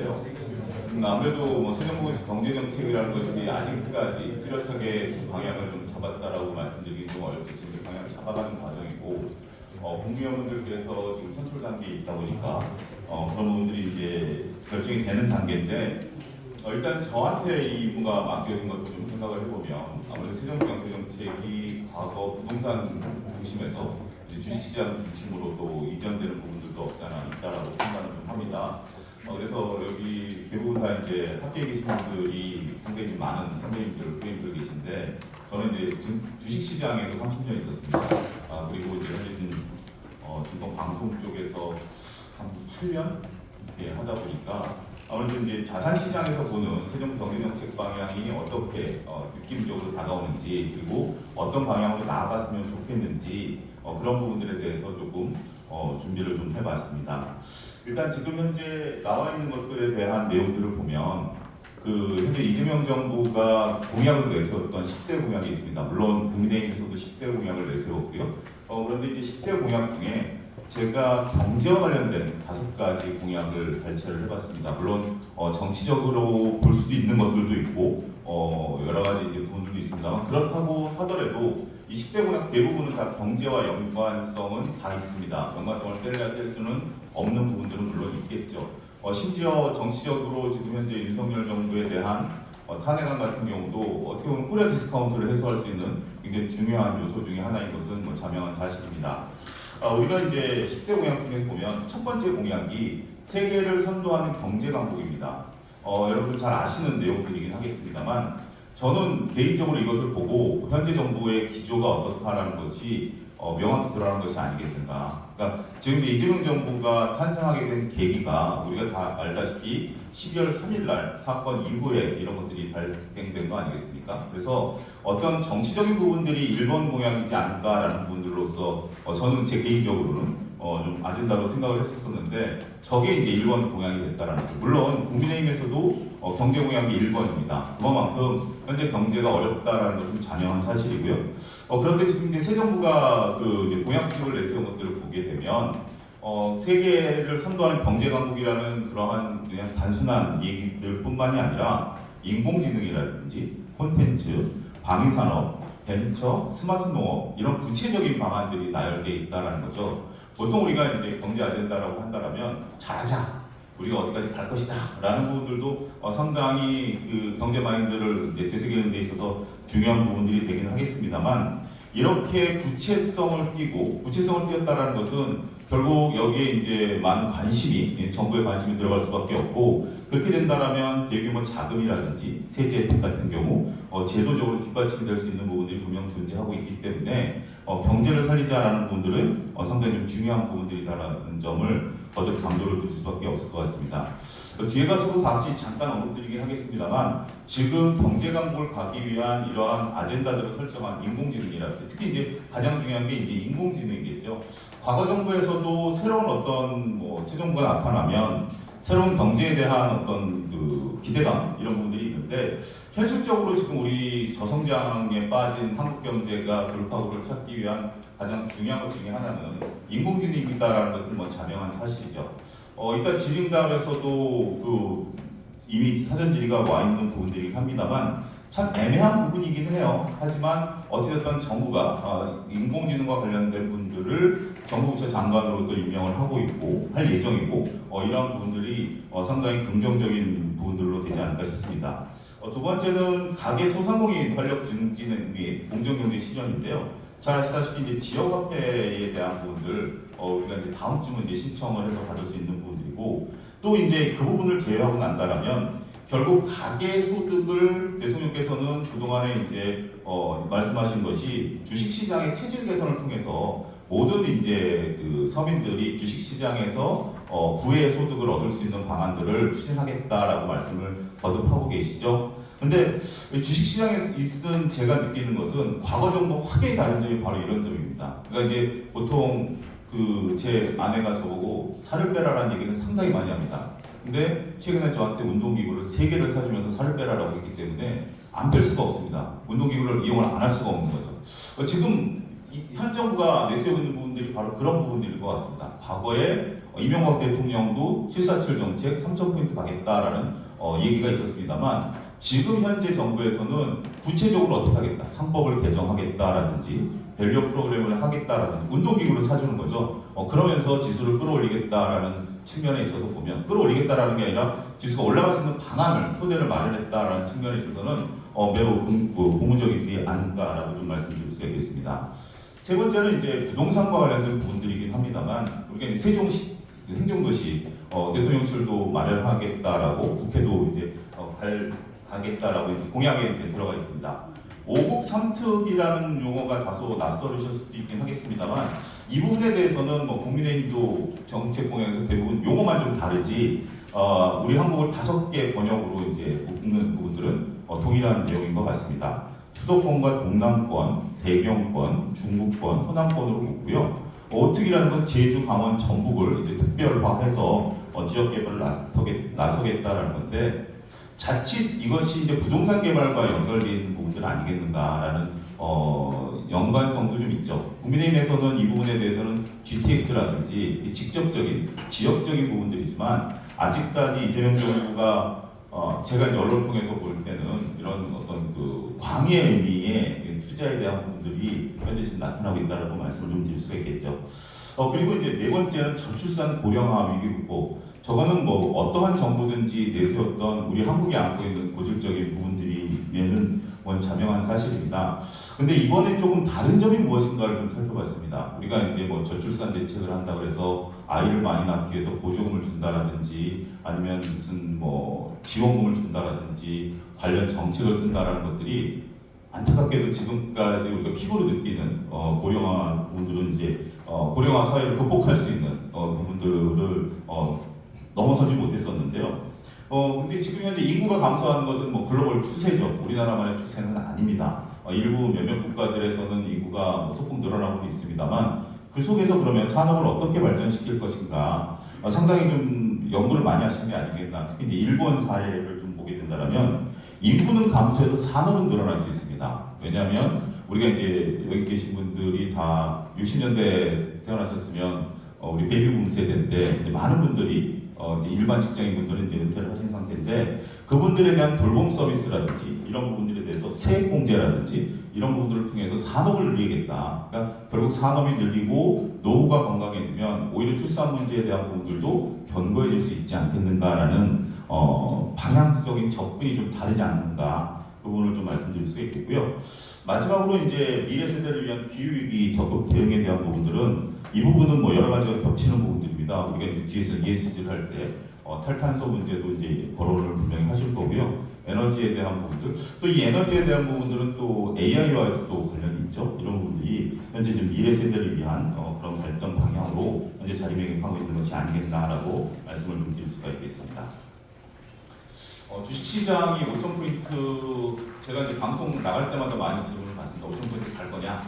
있는데요. 아무래도 뭐 세정부 경제정책이라는 것이 아직까지 뚜렷하게 방향을 좀 잡았다라고 말씀드리기 좀 어렵겠지만 방향을 잡아가는 과정이고 공무원분들께서 지금 선출 단계에 있다 보니까 그런 부분들이 이제 결정이 되는 단계인데 일단 저한테 이 임무가 맡겨진 것을 좀 생각을 해보면 아무래도 세정부 경제정책이 과거 부동산 중심에서 주식시장 중심으로 또 이전되는 부분들도 없잖아 있다라고 생각을 좀 합니다. 그래서 여기 대부분 다 이제 학계에 계신 분들이 상당히 많은 선배님들, 후배님들 계신데 저는 이제 주식시장에서 30년 있었습니다. 그리고 이제 현재 지금 방송 쪽에서 한 8년 이렇게 하다 보니까 아무래도 이제 자산시장에서 보는 세정 경제정책 방향이 어떻게 느낌적으로 다가오는지 그리고 어떤 방향으로 나아갔으면 좋겠는지 그런 부분들에 대해서 조금 준비를 좀 해봤습니다. 일단 지금 현재 나와 있는 것들에 대한 내용들을 보면 현재 이재명 정부가 공약을 내세웠던 10대 공약이 있습니다. 물론 국민의힘에서도 10대 공약을 내세웠고요. 그런데 이제 10대 공약 중에 제가 경제와 관련된 5가지 공약을 발췌를 해봤습니다. 물론 정치적으로 볼 수도 있는 것들도 있고 여러 가지 이제 부분들도 있습니다만 그렇다고 하더라도 이 10대 공약 대부분은 다 경제와 연관성은 다 있습니다. 연관성을 뗄 수는 없는 부분들은 물론 있겠죠. 심지어 정치적으로 지금 현재 윤석열 정부에 대한 탄핵안 같은 경우도 어떻게 보면 코리아 디스카운트를 해소할 수 있는 굉장히 중요한 요소 중에 하나인 것은 자명한 사실입니다. 우리가 이제 10대 공약 중에 보면 첫 번째 공약이 세계를 선도하는 경제 강국입니다. 여러분 잘 아시는 내용들이긴 하겠습니다만 저는 개인적으로 이것을 보고 현재 정부의 기조가 어떻다라는 것이 명확히 드러나는 것이 아니겠는가. 그러니까 지금 이재명 정부가 탄생하게 된 계기가 우리가 다 알다시피 12월 3일 날 사건 이후에 이런 것들이 발생된 거 아니겠습니까? 그래서 어떤 정치적인 부분들이 1번 공약이지 않을까라는 부분들로서 저는 제 개인적으로는 좀 아젠다로 생각을 했었는데 저게 이제 1번 공약이 됐다라는 거죠. 물론 국민의힘에서도 경제 공약이 1번입니다. 그만큼 현재 경제가 어렵다라는 것은 자명한 사실이고요. 그런데 지금 이제 새 정부가 이제 공약집을 내세운 것들을 보게 되면 세계를 선도하는 경제 강국이라는 그러한 그냥 단순한 얘기들뿐만이 아니라 인공지능이라든지 콘텐츠, 방위산업, 벤처, 스마트 농업 이런 구체적인 방안들이 나열되어 있다는 거죠. 보통 우리가 이제 경제 아젠다라고 한다면 잘하자, 우리가 어디까지 갈 것이다 라는 부분들도 상당히 경제 마인드를 이제 되새기는 데 있어서 중요한 부분들이 되긴 하겠습니다만 이렇게 구체성을 띄었다는 것은 결국 여기에 이제 많은 관심이 정부의 관심이 들어갈 수밖에 없고 그렇게 된다면 대규모 자금이라든지 세제 혜택 같은 경우 제도적으로 뒷받침이 될 수 있는 부분들이 분명 존재하고 있기 때문에 경제를 살리자라는 부분들은 상당히 좀 중요한 부분들이다라는 점을 거듭 강조를 드릴 수밖에 없을 것 같습니다. 뒤에 가서도 다시 잠깐 언급드리긴 하겠습니다만 지금 경제 강국을 가기 위한 이러한 아젠다들을 설정한 인공지능이라든지 특히 이제 가장 중요한 게 이제 인공지능이겠죠. 과거 정부에서도 새로운 어떤 새 정부가 나타나면 새로운 경제에 대한 어떤 기대감 이런 부분들이 있는데 현실적으로 지금 우리 저성장에 빠진 한국 경제가 돌파구를 찾기 위한 가장 중요한 것 중에 하나는 인공지능이다라는 것은 자명한 사실이죠. 일단 질의응답에서도 이미 사전 질의가 와 있는 부분들이긴 합니다만 참 애매한 부분이기는 해요. 하지만 어찌됐든 정부가 인공지능과 관련된 분들을 정부부처 장관으로 또 임명을 하고 있고 할 예정이고 이러한 부분들이 상당히 긍정적인 부분들로 되지 않을까 싶습니다. 두 번째는 가계 소상공인 활력 증진을 위해 공정경제 실현인데요. 잘 아시다시피 이제 지역화폐에 대한 부분들 우리가 이제 다음 주면 이제 신청을 해서 받을 수 있는 부분들이고 또 이제 그 부분을 제외하고 난다라면 결국 가계 소득을 대통령께서는 그동안에 이제 말씀하신 것이 주식시장의 체질 개선을 통해서 모든 이제 서민들이 주식시장에서 부의 소득을 얻을 수 있는 방안들을 추진하겠다라고 말씀을 거듭하고 계시죠. 근데 주식시장에 있은 제가 느끼는 것은 과거 정부 확연히 다른 점이 바로 이런 점입니다. 그러니까 이제 보통 제 아내가 저보고 살을 빼라라는 얘기는 상당히 많이 합니다. 근데 최근에 저한테 운동기구를 3개를 사주면서 살을 빼라라고 했기 때문에 안 뺄 수가 없습니다. 운동기구를 이용을 안 할 수가 없는 거죠. 지금 현 정부가 내세우고 있는 부분들이 바로 그런 부분들일 것 같습니다. 과거에 이명박 대통령도 747 정책 3,000포인트 가겠다라는 얘기가 있었습니다만 지금 현재 정부에서는 구체적으로 어떻게 하겠다, 상법을 개정하겠다라든지 밸류 프로그램을 하겠다라든지 운동기구를 사주는 거죠. 그러면서 지수를 끌어올리겠다라는 측면에 있어서 보면 끌어올리겠다라는 게 아니라 지수가 올라갈 수 있는 방안을 토대를 마련했다라는 측면에 있어서는 매우 고무적인 일이 아닌가라고 좀 말씀드릴 수가 있겠습니다. 세 번째는 이제 부동산과 관련된 부분들이긴 합니다만 우리가 이제 세종시 행정도시 대통령실도 마련하겠다라고 국회도 이제 가겠다라고 이제 공약에 이제 들어가 있습니다. 5국 3특이라는 용어가 다소 낯설으실 수도 있긴 하겠습니다만 이 부분에 대해서는 국민의힘도 정책 공약에서 대부분 용어만 좀 다르지 우리 한국을 5개 번역으로 이제 묶는 부분들은 동일한 내용인 것 같습니다. 수도권과 동남권, 대경권, 중부권, 호남권으로 묶고요. 오특이라는 건 제주, 강원, 전북을 이제 특별화해서 지역 개발을 나서겠다라는 건데 자칫 이것이 이제 부동산 개발과 연결되어 있는 부분들 아니겠는가라는 연관성도 좀 있죠. 국민의힘에서는 이 부분에 대해서는 GTX라든지 직접적인 지역적인 부분들이지만 아직까지 이재명 정부가 제가 이제 언론 통해서 볼 때는 이런 어떤 그 광의 의미의 투자에 대한 부분들이 현재 지금 나타나고 있다라고 말씀을 좀 드릴 수가 있겠죠. 그리고 이제 네 번째는 저출산 고령화 위기 극복. 저거는 어떠한 정부든지 내세웠던 우리 한국이 안고 있는 고질적인 부분들이면은 자명한 사실입니다. 근데 이번에 조금 다른 점이 무엇인가를 좀 살펴봤습니다. 우리가 이제 저출산 대책을 한다 그래서 아이를 많이 낳기 위해서 보조금을 준다라든지 아니면 무슨 지원금을 준다라든지 관련 정책을 쓴다라는 것들이 안타깝게도 지금까지 우리가 피부로 느끼는 고령화 부분들은 이제 고령화 사회를 극복할 수 있는 부분들을 넘어서지 못했었는데요. 근데 지금 현재 인구가 감소하는 것은 글로벌 추세죠. 우리나라만의 추세는 아닙니다. 일부 몇몇 국가들에서는 인구가 소폭 늘어나고 있습니다만 그 속에서 그러면 산업을 어떻게 발전시킬 것인가 상당히 좀 연구를 많이 하신 게 아니겠나. 특히 이제 일본 사례를 좀 보게 된다면 인구는 감소해도 산업은 늘어날 수 있습니다. 왜냐하면 우리가 이제 여기 계신 분들이 다 60년대에 태어나셨으면 우리 베이비붐 세대인데 이제 많은 분들이 이제 일반 직장인 분들은 이제 은퇴를 하신 상태인데 그분들에 대한 돌봄 서비스라든지 이런 부분들에 대해서 세액공제라든지 이런 부분들을 통해서 산업을 늘리겠다. 그러니까 결국 산업이 늘리고 노후가 건강해지면 오히려 출산 문제에 대한 부분들도 견고해질 수 있지 않겠는가라는 방향적인 접근이 좀 다르지 않는가 그 부분을 좀 말씀드릴 수가 있겠고요. 마지막으로 이제 미래 세대를 위한 기후위기 적극 대응에 대한 부분들은 이 부분은 여러 가지가 겹치는 부분들입니다. 우리가 이제 뒤에서 ESG를 할 때 탈탄소 문제도 이제 거론을 분명히 하실 거고요. 에너지에 대한 부분들, 또 이 에너지에 대한 부분들은 또 AI와도 또 관련이 있죠. 이런 부분들이 현재 지금 미래 세대를 위한 그런 발전 방향으로 현재 자리매김하고 있는 것이 아니겠나라고 말씀을 좀 드릴 수가 있겠습니다. 주식시장이 5,000포인트, 제가 이제 방송 나갈 때마다 많이 질문을 받습니다. 5,000포인트 갈 거냐?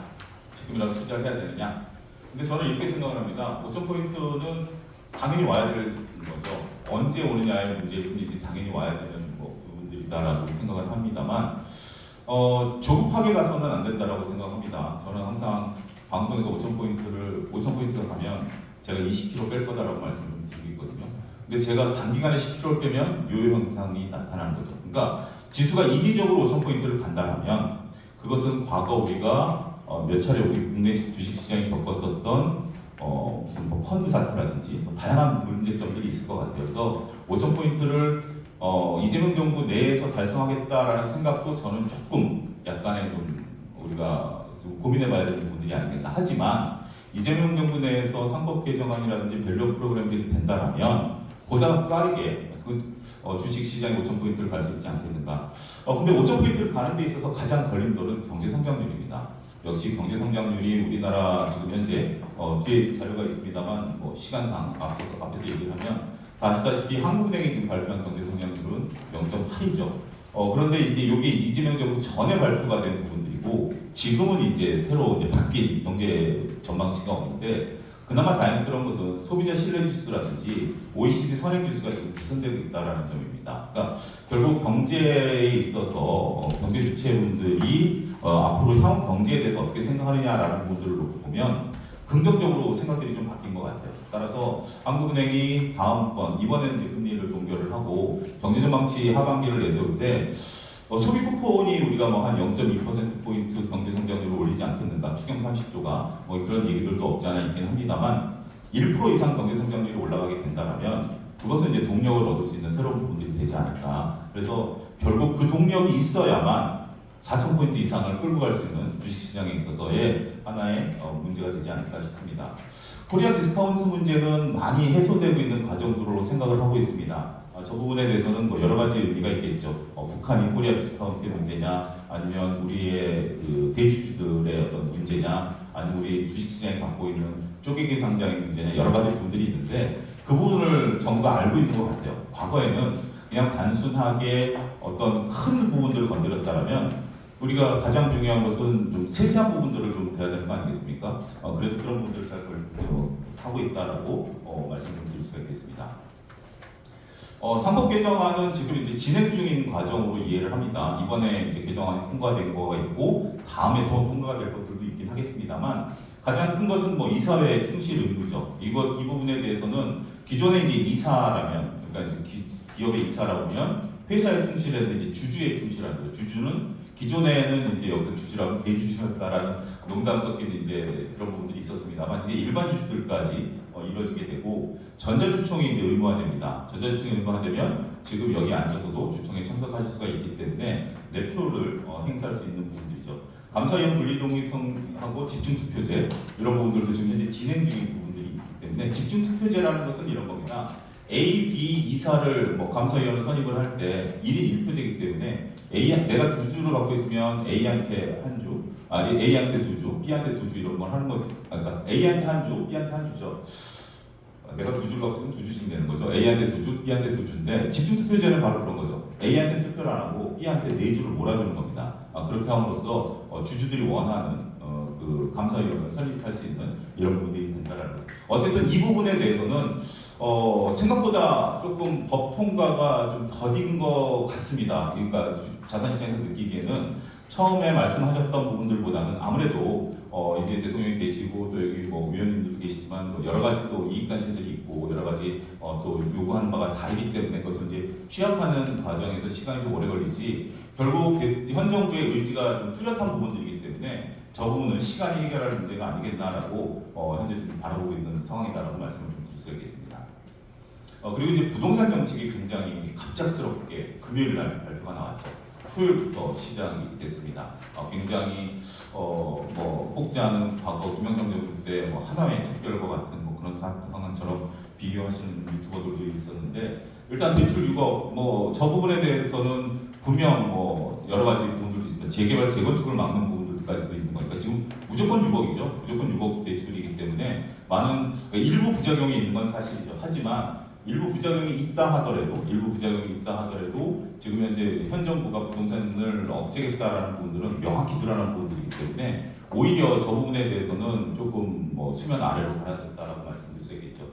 지금이라도 투자를 해야 되느냐? 근데 저는 이렇게 생각을 합니다. 5,000포인트는 당연히 와야 되는 거죠. 언제 오느냐의 문제일 뿐이지 당연히 와야 되는 부분들이다라고 생각을 합니다만 조급하게 가서는 안 된다라고 생각합니다. 저는 항상 방송에서 5,000포인트가 가면 제가 20kg 뺄 거다라고 말씀을 드리고 있거든요. 근데 제가 단기간에 10kg를 빼면 요요 현상이 나타나는 거죠. 그러니까 지수가 인위적으로 5,000포인트를 간다면 그것은 과거 우리가 몇 차례 우리 국내 주식시장이 겪었었던 무슨 펀드 사태라든지 다양한 문제점들이 있을 것 같아요. 그래서 5,000포인트를 이재명 정부 내에서 달성하겠다라는 생각도 저는 조금 약간의 좀 우리가 좀 고민해봐야 되는 부분들이 아니겠나. 하지만 이재명 정부 내에서 상법 개정안이라든지 밸류 프로그램들이 된다면 보다 빠르게 주식 시장에 5,000포인트를 갈 수 있지 않겠는가. 근데 5,000포인트를 가는 데 있어서 가장 걸림돌은 경제 성장률입니다. 역시 경제 성장률이 우리나라 지금 현재 뒤에 자료가 있습니다만 시간상 앞에서 얘기를 하면 아시다시피 한국은행이 지금 발표한 경제 성장률은 0.8이죠. 그런데 이제 이게 이재명 정부 전에 발표가 된 부분들이고 지금은 이제 새로 이제 바뀐 경제 전망치가 없는데 그나마 다행스러운 것은 소비자 신뢰 지수라든지 OECD 선행 지수가 지금 개선되고 있다는 점입니다. 그러니까 결국 경제에 있어서 경제 주체분들이 앞으로 향후 경제에 대해서 어떻게 생각하느냐라는 부분들을 놓고 보면 긍정적으로 생각들이 좀 바뀐 것 같아요. 따라서 한국은행이 이번에는 이제 금리를 동결을 하고 경제전망치 하반기를 내세울 때 소비 쿠폰이 우리가 뭐 한 0.2%포인트 경제 성장률을 올리지 않겠는가, 추경 30조가 뭐 그런 얘기들도 없지 않아 있긴 합니다만 1% 이상 경제 성장률이 올라가게 된다면 그것은 이제 동력을 얻을 수 있는 새로운 부분들이 되지 않을까. 그래서 결국 그 동력이 있어야만 4,000포인트 이상을 끌고 갈 수 있는 주식시장에 있어서의 하나의 문제가 되지 않을까 싶습니다. 코리아 디스카운트 문제는 많이 해소되고 있는 과정으로 생각을 하고 있습니다. 저 부분에 대해서는 뭐 여러 가지 의미가 있겠죠. 북한이 코리아 디스카운트의 문제냐, 아니면 우리의 그 대주주들의 어떤 문제냐, 아니면 우리 주식시장이 갖고 있는 쪼개기 상장의 문제냐, 여러 가지 부분들이 있는데 그 부분을 정부가 알고 있는 것 같아요. 과거에는 그냥 단순하게 어떤 큰 부분들을 건드렸다면 우리가 가장 중요한 것은 좀 세세한 부분들을 좀 봐야 되는 거 아니겠습니까? 그래서 그런 부분들을 잘 하고 있다라고 말씀 좀 드릴 수가 있겠습니다. 상법 개정안은 지금 이제 진행 중인 과정으로 이해를 합니다. 이번에 이제 개정안이 통과된 거가 있고 다음에 더 통과가 될 것들도 있긴 하겠습니다만 가장 큰 것은 뭐 이사회 충실 의무죠. 이 부분에 대해서는 기존에 이제 이사라면, 그러니까 이제 기업의 이사라고 하면 회사에 충실했는데 이제 주주에 충실하는 거죠. 주주는 기존에는 이제 여기서 주주라고 대주주였다라는 농담 섞인 이제 그런 부분들이 있었습니다만 이제 일반 주주들까지 이루어지게 되고 전자주총이 이제 의무화됩니다. 전자주총이 의무화되면 지금 여기 앉아서도 주총에 참석하실 수가 있기 때문에 내표를 행사할 수 있는 부분들이죠. 감사위원 분리독립성하고 집중투표제 이런 부분들도 지금 현재 진행 중인 부분들이 있기 때문에 집중투표제라는 것은 이런 겁니다. A, B 이사를 감사위원을 선임을 할 때 1인 1표제이기 때문에 내가 두 주를 갖고 있으면 A한테 한 주, A한테 두 주, B한테 두 주 이런 걸 하는 거, 그러니까 A한테 한 주, B한테 한 주죠. 내가 두 주를 갖고 있으면 두 주씩 되는 거죠. A한테 두 주, B한테 두 주인데 집중투표제는 바로 그런 거죠. A한테 투표를 안 하고 B한테 네 주를 몰아주는 겁니다. 그렇게 함으로써 주주들이 원하는 그 감사위원을 설립할 수 있는 이런 부분들이 된다라는 거죠. 어쨌든 이 부분에 대해서는 생각보다 조금 법 통과가 좀 더딘 것 같습니다. 그러니까 자산시장에서 느끼기에는 처음에 말씀하셨던 부분들보다는 아무래도 이제 대통령이 계시고 또 여기 뭐 위원님들도 계시지만 여러 가지 또 이익단체들이 있고 여러 가지 또 요구하는 바가 다르기 때문에 그것을 이제 취합하는 과정에서 시간이 좀 오래 걸리지 결국 현 정부의 의지가 좀 뚜렷한 부분들이기 때문에 저 부분은 시간이 해결할 문제가 아니겠나라고 현재 좀 바라보고 있는 상황이다라고 말씀을 좀 드릴 수 있겠습니다. 그리고 이제 부동산 정책이 굉장히 갑작스럽게 금요일 날 발표가 나왔죠. 토요일부터 시작이 됐습니다. 굉장히 뽑지 않은 과거 김영삼 정부 때 하나의 척결과 같은 그런 상황처럼 비교하시는 유튜버들도 있었는데 일단 대출 6억 저 부분에 대해서는 분명 여러 가지 부분들도 있습니다. 재개발 재건축을 막는 부분들까지도 있는 거니까 지금 무조건 6억이죠. 무조건 6억 대출이기 때문에 많은 일부 부작용이 있는 건 사실이죠. 하지만 일부 부작용이 있다 하더라도 지금 현재 현 정부가 부동산을 억제겠다라는 부분들은 명확히 드러난 부분들이기 때문에 오히려 저 부분에 대해서는 조금 수면 아래로 가라졌다라고 말씀드릴 수 있겠죠.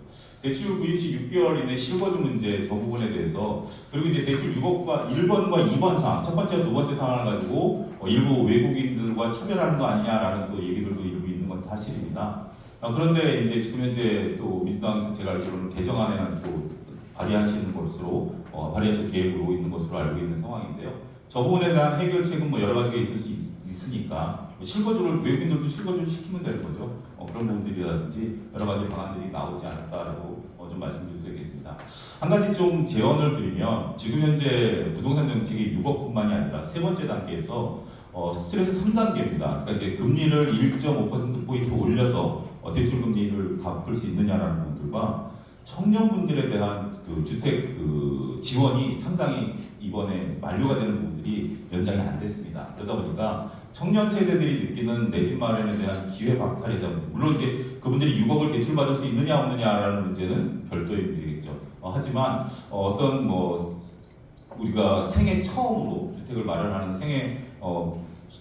대출 구입 시 6개월 이내 실거주 문제 저 부분에 대해서 그리고 이제 대출 6억과 1번과 2번 사항 첫 번째와 두 번째 사항을 가지고 일부 외국인들과 차별하는 거 아니냐라는 또 얘기들도 일부 있는 건 사실입니다. 그런데 이제 지금 현재 또 민주당에서 제가 알기로는 개정안에는 또 발의하시는 것으로 발의하실 계획으로 있는 것으로 알고 있는 상황인데요. 저 부분에 대한 해결책은 여러 가지가 있을 수 있으니까 실거주를 외국인들도 실거주를 시키면 되는 거죠. 그런 부분들이라든지 여러 가지 방안들이 나오지 않을까라고 좀 말씀드릴 수 있겠습니다. 한 가지 좀 제언을 드리면 지금 현재 부동산 정책이 6억뿐만이 아니라 세 번째 단계에서 스트레스 3단계입니다. 그러니까 이제 금리를 1.5%포인트 올려서 대출 금리를 갚을 수 있느냐라는 부분들과 청년분들에 대한 그 주택 지원이 상당히 이번에 만료가 되는 부분들이 연장이 안 됐습니다. 그러다 보니까 청년 세대들이 느끼는 내 집 마련에 대한 기회 박탈이다. 물론 이제 그분들이 6억을 대출받을 수 있느냐 없느냐라는 문제는 별도의 문제겠죠. 하지만 어떤 우리가 생애 처음으로 주택을 마련하는 생애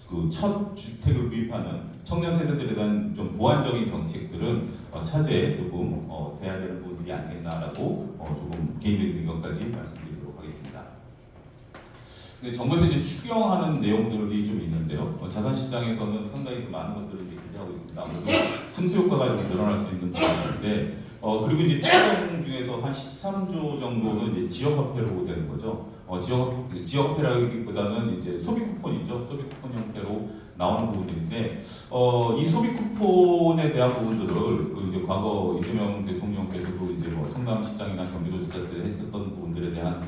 그 첫 주택을 구입하는 청년 세대들에 대한 좀 보완적인 정책들은 차제에 조금 돼야 되는 부분들이 아니겠나라고 조금 개인적인 의견까지 말씀드리도록 하겠습니다. 근데 정부에서 이제 추경하는 내용들이 좀 있는데요. 자산시장에서는 상당히 많은 것들을 이제 기대하고 있습니다. 아무래도 승수 효과가 좀 늘어날 수 있는 부분인데, 그리고 이제 추경 중에서 한 13조 정도는 이제 지역화폐로 되는 거죠. 지역화폐라기보다는 이제 소비 쿠폰이죠. 소비 쿠폰 형태로 나오는 부분들인데, 이 소비 쿠폰에 대한 부분들을 이제 과거 이재명 대통령께서도 이제 뭐 성남시장이나 경기도지사 때 했었던 부분들에 대한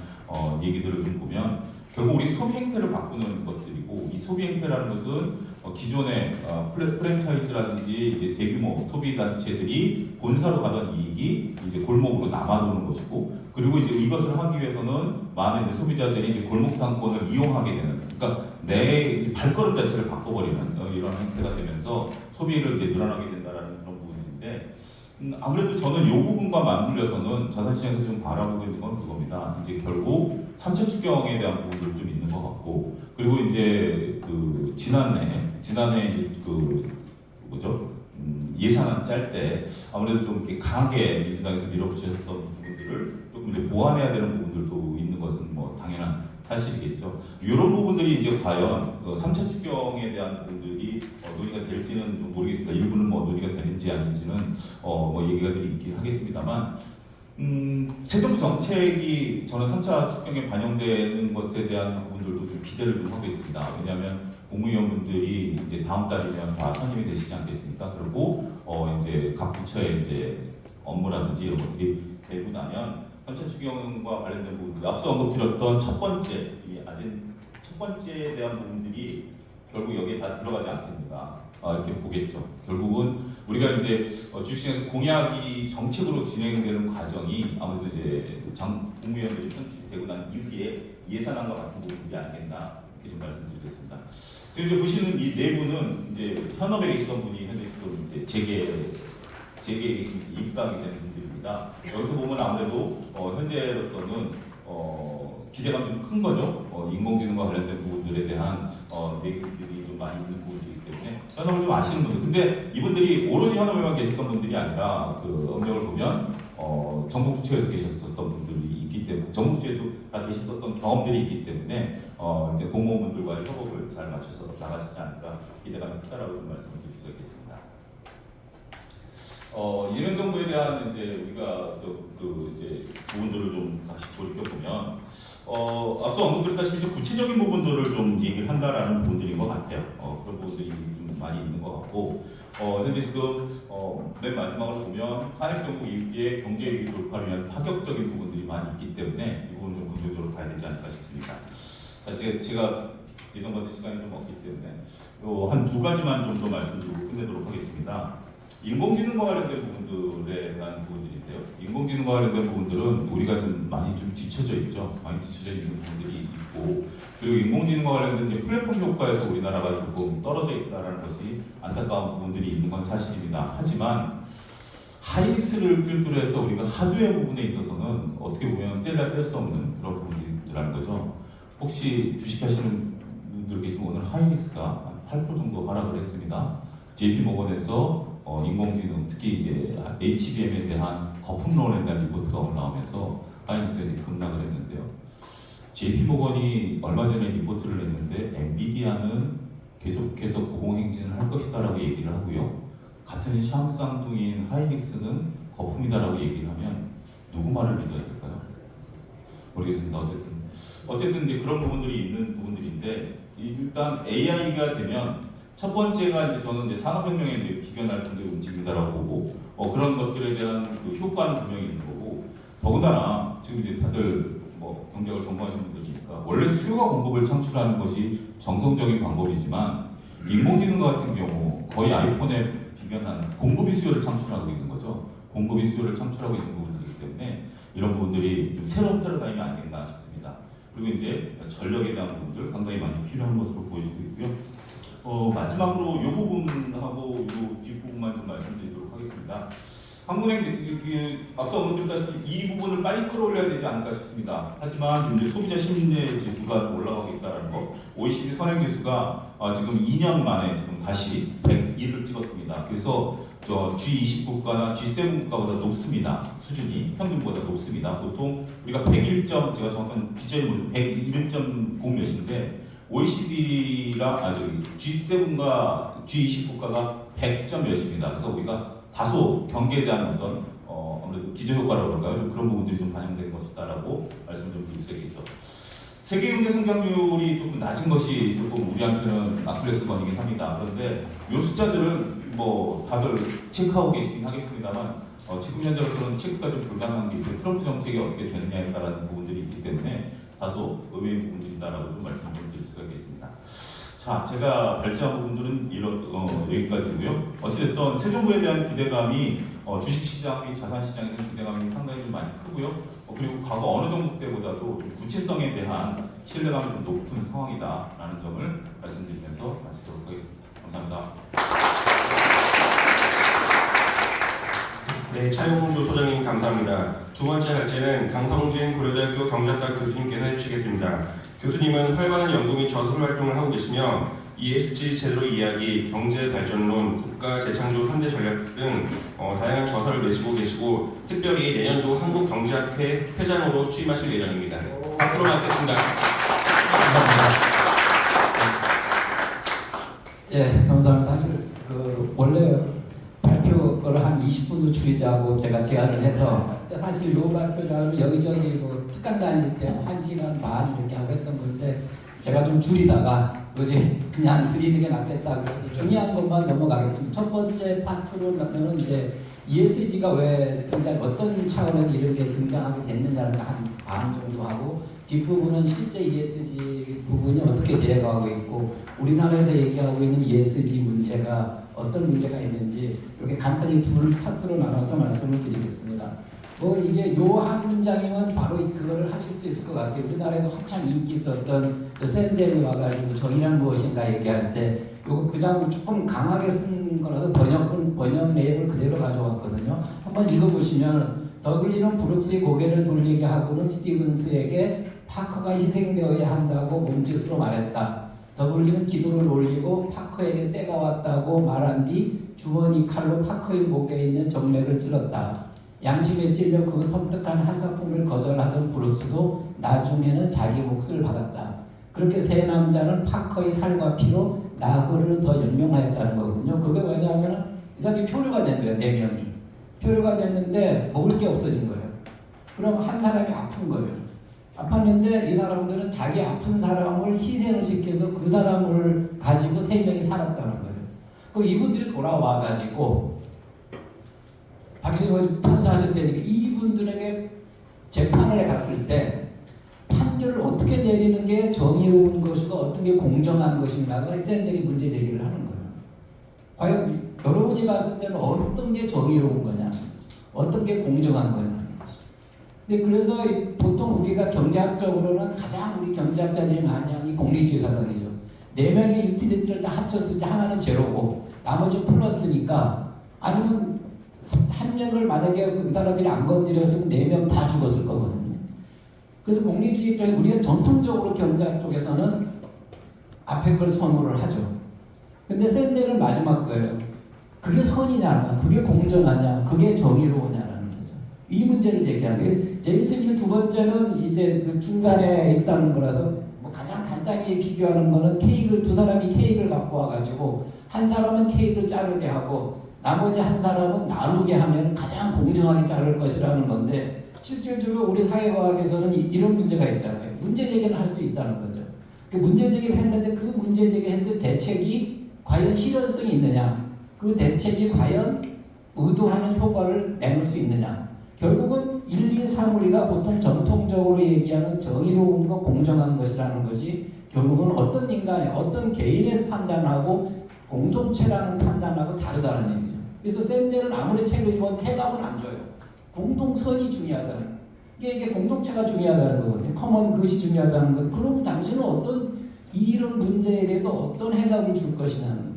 얘기들을 좀 보면 결국 우리 소비 행태를 바꾸는 것들이고, 이 소비 행태라는 것은 기존의 프랜차이즈라든지 이제 대규모 소비 단체들이 본사로 가던 이익이 이제 골목으로 남아도는 것이고, 그리고 이제 이것을 하기 위해서는 많은 이제 소비자들이 이제 골목 상권을 이용하게 되는, 그러니까 내 이제 발걸음 자체를 바꿔버리는 이런 행태가 되면서 소비를 이제 늘어나게 된다라는 그런 부분인데, 아무래도 저는 이 부분과 맞물려서는 자산시장에서 좀 바라보고 있는 건 그겁니다. 이제 결국 3차 추경에 대한 부분도 좀 있는 것 같고, 그리고 이제 그 지난해 이제 그 뭐죠? 예산안 짤 때 아무래도 좀 이렇게 강하게 민주당에서 밀어붙였던 부분들을 조금 이제 보완해야 되는 부분들도 있는 것은 뭐 당연한 사실이겠죠. 이런 부분들이 이제 과연 3차 추경에 대한 부분들이 논의가 될지는 좀 모르겠습니다. 일부는 뭐 논의가 되는지 아닌지는 뭐 얘기가 있긴 하겠습니다만, 새 정부 정책이 저는 3차 추경에 반영되는 것에 대한 부분들도 좀 기대를 좀 하고 있습니다. 왜냐하면 국무위원분들이 이제 다음 달이면 다 선임이 되시지 않겠습니까? 그리고 이제 각 부처의 이제 업무라든지 이런 것들이 되고 나면 3차 추경과 관련된 부분들, 앞서 언급드렸던 첫 번째에 대한 부분들이 결국 여기에 다 들어가지 않겠는가 이렇게 보겠죠. 결국은 우리가 이제 주식시장에서 공약이 정책으로 진행되는 과정이 아무래도 이제 국무위원들이 선출되고 난 이후에 예산안과 같은 부분들이 아니겠나 이렇게 좀 말씀드리겠습니다. 지금 이제 보시는 이 내부는 이제 현업에 계시던 분이 현재 지금 이제 재계에 계신 입당이 되는 분들입니다. 여기서 보면 아무래도 현재로서는 기대감이 좀 큰 거죠. 인공지능과 관련된 부분들에 대한 얘기들이 좀 많이 있는 부분이기 때문에 현업을 좀 아시는 분들. 근데 이분들이 오로지 현업에만 계셨던 분들이 아니라 그 업력을 보면 정부 부처에도 계셨었던 분들이 있기 때문에, 정부 부처에도 다 계셨었던 경험들이 있기 때문에 이제 공무원분들과의 협업을 잘 맞춰서 나가시지 않을까 기대감이 크다라고 좀 말씀을 드릴 수가 있겠습니다. 이런 정부에 대한 이제 우리가 이제 부분들을 좀 다시 돌이켜 보면 앞서 언급드렸다시피 구체적인 부분들을 좀 얘기를 한다라는 부분들인 것 같아요. 그런 부분들이 좀 많이 있는 것 같고, 현재 지금 맨 마지막으로 보면 한일 정부 이후에 경제 위기 돌파를 위한 파격적인 부분들이 많이 있기 때문에 이 부분 좀 긍정적으로 봐야 되지 않을까 싶습니다. 제가 예정받은 시간이 좀 없기 때문에 한 두 가지만 좀 더 말씀드리고 끝내도록 하겠습니다. 인공지능과 관련된 부분들에 대한 부분들인데요. 인공지능과 관련된 부분들은 우리가 좀 많이 좀 뒤쳐져 있죠. 많이 뒤쳐져 있는 부분들이 있고, 그리고 인공지능과 관련된 이제 플랫폼 효과에서 우리나라가 조금 떨어져 있다는 것이 안타까운 부분들이 있는 건 사실입니다. 하지만 하이닉스를 필두로 해서 우리가 하드웨어 부분에 있어서는 어떻게 보면 뗄래야 뗄 수 없는 그런 부분이라는 거죠. 혹시 주식하시는 분들 계시면 오늘 하이닉스가 한 8% 정도 하락을 했습니다. JP모건에서 인공지능, 특히 이제 HBM에 대한 거품론에 대한 리포트가 올라오면서 하이닉스에 급락을 했는데요. JP모건이 얼마 전에 리포트를 냈는데 엔비디아는 계속해서 고공행진을 할 것이다라고 얘기를 하고요. 같은 샹쌍둥이인 하이닉스는 거품이다라고 얘기를 하면 누구 말을 믿어야 될까요? 모르겠습니다. 어쨌든 이제 그런 부분들이 있는 부분들인데, 일단 AI가 되면 첫 번째가 이제 저는 이제 산업혁명에 이제 비견할 정도의 움직임이다라고 보고, 그런 것들에 대한 그 효과는 분명히 있는 거고, 더군다나 지금 이제 다들 뭐 경제학을 전공하시는 분들이니까 원래 수요가 공급을 창출하는 것이 정성적인 방법이지만, 인공지능과 같은 경우 거의 아이폰에 비견한 공급이 수요를 창출하고 있는 거죠. 공급이 수요를 창출하고 있는 부분이기 때문에 이런 부분들이 좀 새로운 패러다임이 아니겠나 싶습니다. 그리고 이제 전력에 대한 부분들 상당히 많이 필요한 것으로 보여지고 있고요. 마지막으로 이 부분하고 이 뒷부분만 좀 말씀드리도록 하겠습니다. 한국은행 앞서 언급드렸다시피 이 부분을 빨리 끌어올려야 되지 않을까 싶습니다. 하지만 지금 이제 소비자 신뢰 지수가 올라가고 있다는 거, OECD 선행 지수가 지금 2년 만에 지금 다시 100 101을 찍었습니다. 그래서 G20 국가나 G7 국가보다 높습니다. 수준이 평균보다 높습니다. 보통 우리가 101점, 제가 정확한 기준이 101.0 몇인데 OECD랑 G7과 G20 국가가 100점 몇입니다. 그래서 우리가 다소 경기에 대한 어떤 아무래도 기저효과라고 그럴까요? 좀 그런 부분들이 좀 반영된 것이다라고 말씀을 좀 드릴 수 있겠죠. 세계 경제 성장률이 조금 낮은 것이 조금 우리한테는 아킬레스건이긴 합니다. 그런데 이 숫자들은 뭐 다들 체크하고 계시긴 하겠습니다만 지금 현재로서는 체크가 좀 불가능한 게 트럼프 정책이 어떻게 되느냐에 따른 부분들이 있기 때문에 다소 의외의 부분들이다라고 좀 말씀을 드릴 수가 있겠습니다. 자, 제가 발제한 부분들은 여기까지고요. 어찌됐든 새 정부에 대한 기대감이 주식시장 및 자산시장에 대한 기대감이 상당히 좀 많이 크고요. 그리고 과거 어느 정도 때보다도 좀 구체성에 대한 신뢰감이 좀 높은 상황이다라는 점을 말씀드리면서 마치도록 하겠습니다. 감사합니다. 네, 차용조 소장님 감사합니다. 두 번째 발제는 강성진 고려대학교 경제학과 교수님께서 해주시겠습니다. 교수님은 활발한 연구 및 저술 활동을 하고 계시며 ESG 제도 이야기, 경제발전론, 국가 재창조 3대 전략 등 다양한 저서를 내시고 계시고 특별히 내년도 한국경제학회 회장으로 취임하실 예정입니다. 앞으로 받겠습니다. 예, 감사합니다. 사실 원래 발표를 한 20분으로 줄이자고 제가 제안을 해서 사실 요 발표자를 여기저기 특강 다닐 때 1시간 반 이렇게 하고 했던 건데 제가 좀 줄이다가 그냥 드리는 게 낫겠다 그래서 중요한 것만 넘어가겠습니다. 첫 번째 파트로 가면은 이제 ESG가 왜 등장, 어떤 차원에서 이런 게 등장하게 됐느냐를 한 반 정도 하고 뒷부분은 실제 ESG 부분이 어떻게 되어가고 있고 우리나라에서 얘기하고 있는 ESG 문제가 어떤 문제가 있는지 이렇게 간단히 두 파트로 나눠서 말씀을 드리겠습니다. 이게 요 한 문장이면 바로 그거를 하실 수 있을 것 같아요. 우리나라에도 한참 인기 있었던 샌델이 와가지고 정의란 무엇인가 얘기할 때 요거 그냥 조금 강하게 쓴 거라서 번역 내용을 그대로 가져왔거든요. 한번 읽어보시면 더글리는 브룩스의 고개를 돌리게 하고는 스티븐스에게 파커가 희생되어야 한다고 몸짓으로 말했다. 더글리는 기도를 올리고 파커에게 때가 왔다고 말한 뒤 주머니 칼로 파커의 목에 있는 정맥을 찔렀다. 양심에 찔려 그 섬뜩한 하사품을 거절하던 브룩스도 나중에는 자기 몫을 받았다. 그렇게 세 남자는 파커의 살과 피로 나그를 더 연명하였다는 거거든요. 그게 뭐냐면 이 사람이 표류가 된 거예요. 4명이. 표류가 됐는데 먹을 게 없어진 거예요. 그럼 한 사람이 아픈 거예요. 아팠는데 이 사람들은 자기 아픈 사람을 희생을 시켜서 그 사람을 가지고 3명이 살았다는 거예요. 그럼 이분들이 돌아와가지고 박신호 판사하실 때니까 이분들에게 재판을 갔을 때 판결을 어떻게 내리는 게 정의로운 것이고 어떤 게 공정한 것인가가 샌들이 문제 제기를 하는 거예요. 과연 여러분이 봤을 때는 어떤 게 정의로운 거냐, 어떤 게 공정한 거냐. 근데 그래서 보통 우리가 경제학적으로는 가장 우리 경제학자들이 많이 하는 게 공리주의 사상이죠. 4명의 유틸리티를 다 합쳤을 때 하나는 제로고 나머지는 플러스니까 아니면 한 명을 만약에 그 사람이 안 건드렸으면 4명 다 죽었을 거거든요. 그래서 공리주의 입장에 우리가 전통적으로 경제학 쪽에서는 앞에 걸 선호를 하죠. 근데 샌델은 마지막 거예요. 그게 선이냐, 그게 공정하냐, 그게 정의로우냐라는 거죠. 이 문제를 제기하는 거예요. 제임스 힐 두 번째는 이제 그 중간에 있다는 거라서 가장 간단히 비교하는 거는 두 사람이 케이크를 갖고 와가지고 한 사람은 케이크를 자르게 하고 나머지 한 사람은 나누게 하면 가장 공정하게 자를 것이라는 건데 실질적으로 우리 사회과학에서는 이런 문제가 있잖아요. 문제 제기는 할 수 있다는 거죠. 그 문제 제기를 했는데 그 문제 제기했을 때 대책이 과연 실효성이 있느냐, 그 대책이 과연 의도하는 효과를 내놓을 수 있느냐. 결국은 1, 2, 3 우리가 보통 전통적으로 얘기하는 정의로운 것, 공정한 것이라는 것이 결국은 어떤 인간의, 어떤 개인의 판단하고 공동체라는 판단하고 다르다는 얘기죠. 그래서 샌델은 아무리 책을 읽어도 해답은 안 줘요. 공동선이 중요하다는, 이게 공동체가 중요하다는 거거든요. 커먼 것이 중요하다는 것. 그럼 당신은 어떤 이런 문제에 대해서 어떤 해답을 줄 것이냐는 거예요.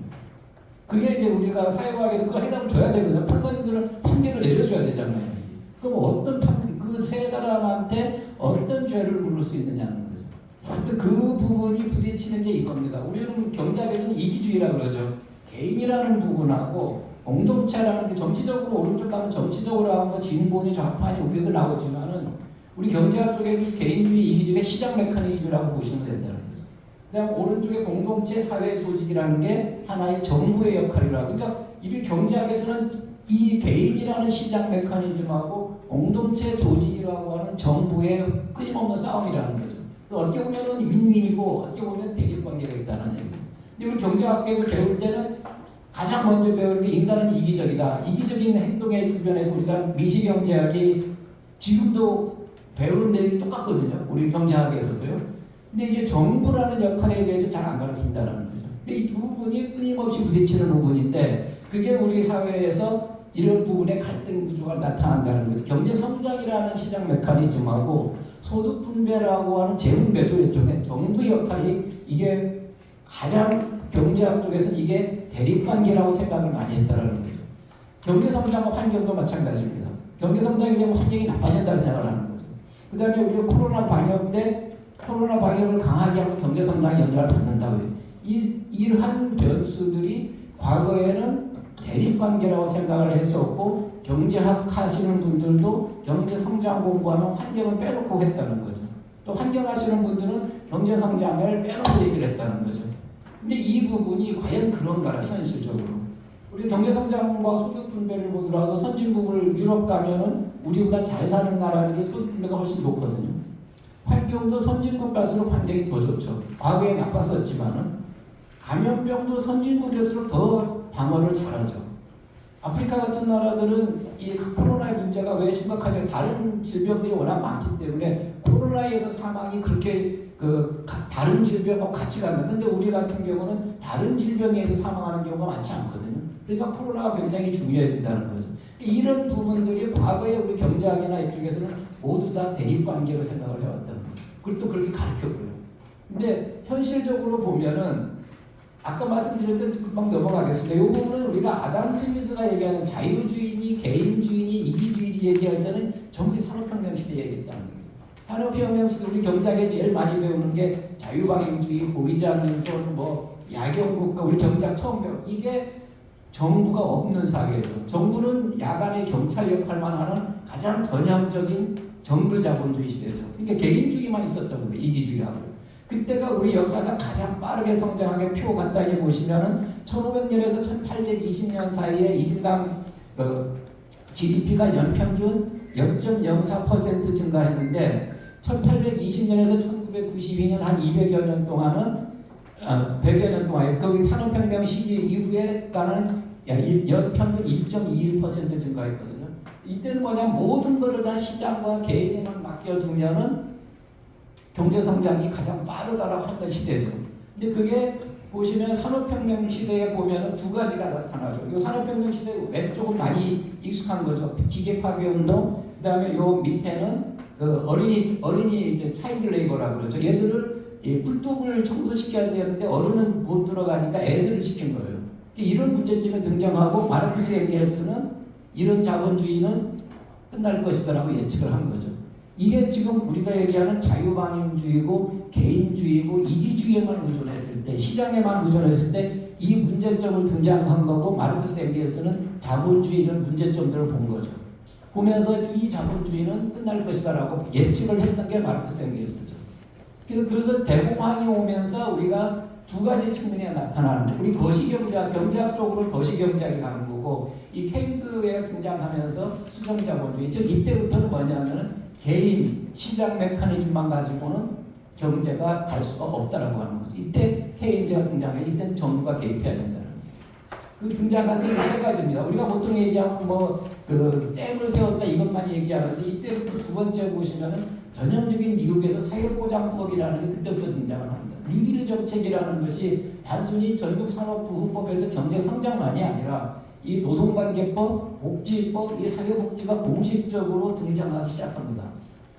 그게 이제 우리가 사회과학에서 그 해답을 줘야 되거든요. 판사님들은 판결을 내려줘야 되잖아요. 그럼 어떤 그 세 사람한테 어떤 죄를 물을 수 있느냐는 거죠. 그래서 그 부분이 부딪히는 게 이겁니다. 우리는 경제학에서는 이기주의라고 그러죠. 개인이라는 부분하고 공동체라는 게 정치적으로 오른쪽 가면 정치적으로 하고 진보니 좌파니 우익은 나오지만은 우리 경제학 쪽에서 이 개인주의 이기주의 시장 메커니즘이라고 보시면 된다는 거죠. 그다음 오른쪽에 공동체 사회 조직이라는 게 하나의 정부의 역할이라고. 그러니까 이 경제학에서는 이 개인이라는 시장 메커니즘하고 공동체 조직이라고 하는 정부의 끊임없는 싸움이라는 거죠. 어떻게 보면은 윈윈이고 어떻게 보면 대립관계가 있다는 얘기예요. 근데 우리 경제학에서 배울 때는 가장 먼저 배울 게 인간은 이기적이다. 이기적인 행동의 주변에서 우리가 미시경제학이 지금도 배우는 내용이 똑같거든요. 우리 경제학에서도요. 근데 이제 정부라는 역할에 대해서 잘 안 가르친다는 거죠. 근데 이 두 부분이 끊임없이 부딪히는 부분인데 그게 우리 사회에서 이런 부분의 갈등 구조가 나타난다는 거죠. 경제 성장이라는 시장 메커니즘하고 소득 분배라고 하는 재무 매조 쪽에 정부 역할이 이게 가장 경제학 쪽에서는 이게 대립관계라고 생각을 많이 했다는 거죠. 경제 성장과 환경도 마찬가지입니다. 경제 성장이 되면 환경이 나빠진다고 생각을 하는 거죠. 그 다음에 우리가 코로나 방역 때 코로나 방역을 강하게 하면 경제 성장에 영향을 받는다고 해요. 이러한 변수들이 과거에는 대립관계라고 생각을 했었고 경제학 하시는 분들도 경제 성장 공부하면 환경을 빼놓고 했다는 거죠. 또 환경 하시는 분들은 경제 성장을 빼놓고 얘기를 했다는 거죠. 근데 이 부분이 과연 그런가 현실적으로 우리 경제 성장과 소득 분배를 보더라도 선진국을 유럽 가면은 우리보다 잘 사는 나라들이 소득 분배가 훨씬 좋거든요. 환경도 선진국 갈수록 환경이 더 좋죠. 과거에 나빴었지만은 감염병도 선진국일수록 더 방어를 잘하죠. 아프리카 같은 나라들은 이 코로나의 문제가 왜 심각하냐? 다른 질병들이 워낙 많기 때문에 코로나에서 사망이 그렇게 다른 질병하고 같이 간다. 근데 우리 같은 경우는 다른 질병에서 사망하는 경우가 많지 않거든요. 그러니까 코로나가 굉장히 중요해진다는 거죠. 이런 부분들이 과거에 우리 경제학이나 이쪽에서는 모두 다 대립관계로 생각을 해왔다는 거죠. 그리고 또 그렇게 가르쳤고요. 근데 현실적으로 보면은 아까 말씀드렸던 금방 넘어가겠습니다. 이 부분은 우리가 아담 스미스가 얘기하는 자유주의니 개인주의니 이기주의지 얘기할 때는 전부 산업혁명 시대 얘기했다는 거예요. 산업혁명 시대 우리 경제학에 제일 많이 배우는 게 자유방임주의, 보이지 않는 손, 야경국가 우리 경제학 처음 배워. 이게 정부가 없는 사회죠. 정부는 야간의 경찰 역할만 하는 가장 전형적인 정부자본주의 시대죠. 그러니까 개인주의만 있었던 거예요. 이기주의하고. 그때가 우리 역사상 가장 빠르게 성장하게 표 간단히 보시면은 1500년에서 1820년 사이에 1인당 GDP가 연평균 0.04% 증가했는데 1820년에서 1992년 한 200여 년 동안은 100여 년 동안 거기 산업혁명 시기 이후에가는 연평균 2.21% 증가했거든요. 이때는 뭐냐면 모든 것을 다 시장과 개인에만 맡겨두면은 경제 성장이 가장 빠르다라고 했던 시대죠. 근데 그게 보시면 산업혁명 시대에 보면 두 가지가 나타나죠. 이 산업혁명 시대 왼쪽은 많이 익숙한 거죠. 기계 파괴 운동. 그다음에 요 밑에는 어린이 이제 차일드 레이버라고 그러죠. 얘들을 꿀뚝을 청소시켜야 되는데 어른은 못 들어가니까 애들을 시킨 거예요. 이런 문제점이 등장하고 마르크스 엥겔스는 이런 자본주의는 끝날 것이다라고 예측을 한 거죠. 이게 지금 우리가 얘기하는 자유방임주의고 개인주의고 이기주의에만 의존했을 때 시장에만 의존했을 때 이 문제점을 등장한 거고 마르크스 엥겔스는 자본주의는 문제점들을 본 거죠. 보면서 이 자본주의는 끝날 것이다라고 예측을 했던 게 마르크스 엥겔스죠. 그래서 대공황이 오면서 우리가 두 가지 측면이 나타나는 거예요. 우리 거시경제학, 경제학 쪽으로 거시경제학이 가는 거고 이 케인스에 등장하면서 수정자본주의, 즉 이때부터는 뭐냐면은 개인 시장 메커니즘만 가지고는 경제가 갈 수가 없다라고 하는 거죠. 이때 케인즈가 등장해. 이때는 정부가 개입해야 된다는 거죠. 그 등장한 게 세 가지입니다. 우리가 보통 얘기하면 댐을 세웠다 이것만 얘기하는데 이때부터 두 번째 보시면은 전형적인 미국에서 사회보장법이라는 게 그때부터 등장을 합니다. 뉴딜 정책이라는 것이 단순히 전국산업부흥법에서 경제 성장만이 아니라 이 노동관계법, 복지법, 이 사회복지가 공식적으로 등장하기 시작합니다.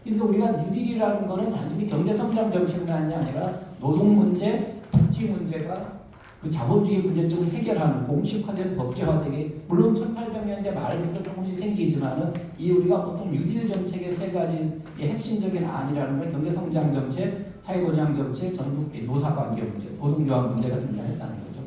그래서 우리가 뉴딜이라는 것은 단순히 경제성장 정책만이 아니라 노동 문제, 복지 문제가 그 자본주의 문제점을 해결하는 공식화된 법제화되게 물론 1800년대 말부터 조금씩 생기지만은 이 우리가 보통 뉴딜 정책의 세 가지의 핵심적인 안이라는 건 경제성장 정책, 사회보장 정책, 전국 노사관계 문제, 노동조합 문제가 등장했다는 거죠.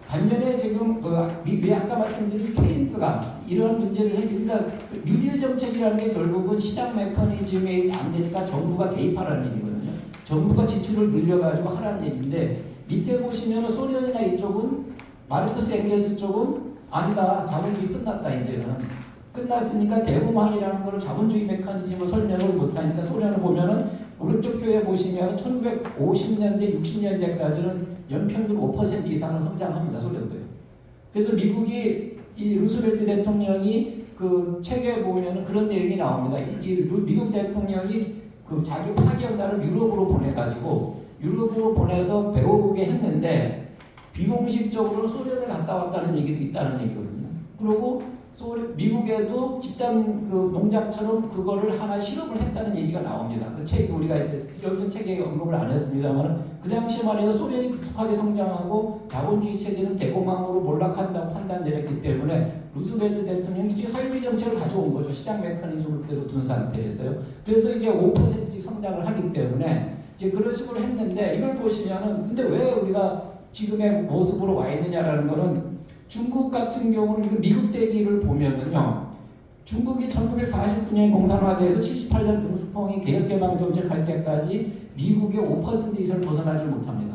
반면에 지금 왜 아까 말씀드린 케인스가 이런 문제를 해결한다. 뉴딜 정책이라는 게 결국은 시장 메커니즘이 안 되니까 정부가 개입하라는 얘기거든요. 정부가 지출을 늘려가지고 하라는 얘기인데 밑에 보시면 소련이나 이쪽은 마르크스 앵겔스 쪽은 아니다. 자본주의 끝났다 이제는. 끝났으니까 대공황이라는 걸 자본주의 메커니즘을 설명을 못하니까 소련을 보면은 오른쪽 표에 보시면 1950년대, 60년대까지는 연평균 5% 이상을 성장합니다. 소련도요. 그래서 미국이 이 루스벨트 대통령이 그 책에 보면은 그런 내용이 나옵니다. 미국 대통령이 그 자기 파견단을 유럽으로 보내가지고 유럽으로 보내서 배우게 했는데 비공식적으로 소련을 갔다 왔다는 얘기도 있다는 얘기거든요. 그리고 미국에도 집단 그 농장처럼 그거를 하나 실험을 했다는 얘기가 나옵니다. 그 책 우리가 이제 여기 책에 언급을 안 했습니다만 그 당시만 해도 소련이 급속하게 성장하고 자본주의 체제는 대공황으로 몰락한다고 판단 내렸기 때문에 루스벨트 대통령이 사회주의 정책을 가져온 거죠. 시장 메커니즘을 그대로 둔 상태에서요. 그래서 이제 5%씩 성장을 하기 때문에 이제 그런 식으로 했는데 이걸 보시면은 근데 왜 우리가 지금의 모습으로 와 있느냐라는 거는 중국 같은 경우는 미국 대비를 보면은요. 중국이 1949년 공산화돼서 78년 등수평이 개혁개방 정책할 때까지 미국의 5% 이상을 벗어나지 못합니다.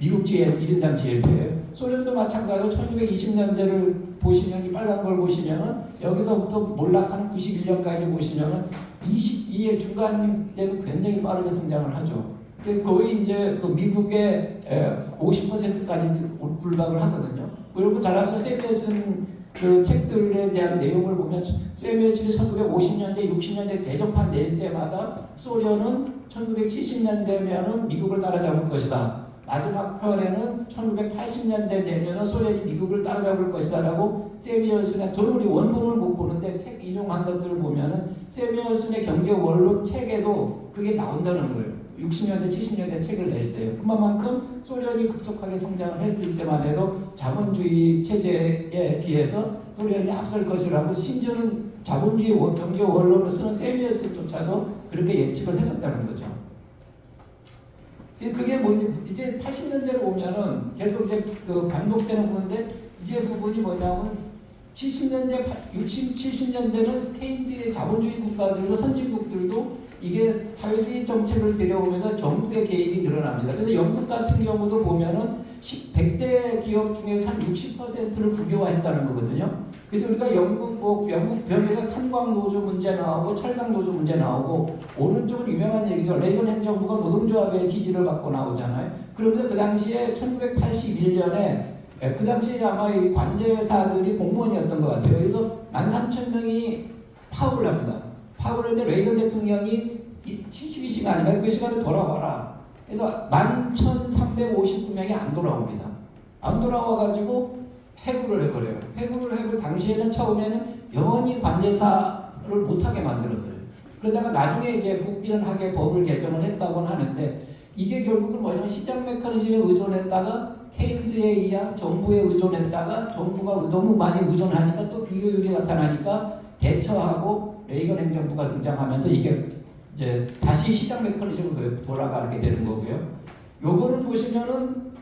미국 GDP 1인당 GDP예요. 소련도 마찬가지로 1920년대를 보시면 이 빨간 걸 보시면은 여기서부터 몰락하는 91년까지 보시면은 22의 중간 때는 굉장히 빠르게 성장을 하죠. 거의 이제 그 미국의 50%까지 불박을 하거든요. 여러분 잘 아시는 세미얼슨 그 책들에 대한 내용을 보면 세미얼슨이 1950년대, 60년대 대전판 낼 때마다 소련은 1970년대면은 미국을 따라잡을 것이다. 마지막 편에는 1980년대 되면은 소련이 미국을 따라잡을 것이다라고 세미얼슨의 저는 우리 원본을 못 보는데 책 인용한 것들을 보면은 세미얼슨의 경제 원론 책에도 그게 나온다는 거예요. 60년대, 70년대 책을 낼 때요. 그만큼 소련이 급속하게 성장을 했을 때만 해도 자본주의 체제에 비해서 소련이 앞설 것이라고 심지어는 자본주의 경제 원론을 쓰는 세미얼슨조차도 그렇게 예측을 했었다는 거죠. 그게 뭐지? 이제 80년대로 오면은 계속 이제 그 반복되는 건데 이제 부분이 뭐냐면 70년대, 60, 70년대는 케인즈의 자본주의 국가들도 선진국들도 이게 사회주의 정책을 들여오면서 정부의 개입이 늘어납니다. 그래서 영국 같은 경우도 보면은 100대 기업 중에서 한 60%를 국유화했다는 거거든요. 그래서 우리가 영국 병에서 탄광 노조 문제 나오고 철강 노조 문제 나오고 오른쪽은 유명한 얘기죠. 레이건 행정부가 노동조합의 지지를 받고 나오잖아요. 그러면서 그 당시에 1981년에 그 당시에 아마 이 관제사들이 공무원이었던 것 같아요. 그래서 13,000명이 파업을 합니다. 파업을 했는데 레이건 대통령이 72시간인가 그 시간에 돌아와라. 그래서 11,359명이 안 돌아옵니다. 안 돌아와가지고 해고를 해버려요. 해고를 해버 당시에는 처음에는 영원히 관제사를 못하게 만들었어요. 그러다가 나중에 이제 북비련하게 법을 개정을 했다고는 하는데 이게 결국은 뭐냐면 시장 메커니즘에 의존했다가 케인스에 의한 정부에 의존했다가 정부가 너무 많이 의존하니까 또 비효율이 나타나니까 대처하고 레이건 행정부가 등장하면서 이게 이제 다시 시장 메커니즘으로 돌아가게 되는 거고요. 요거를 보시면은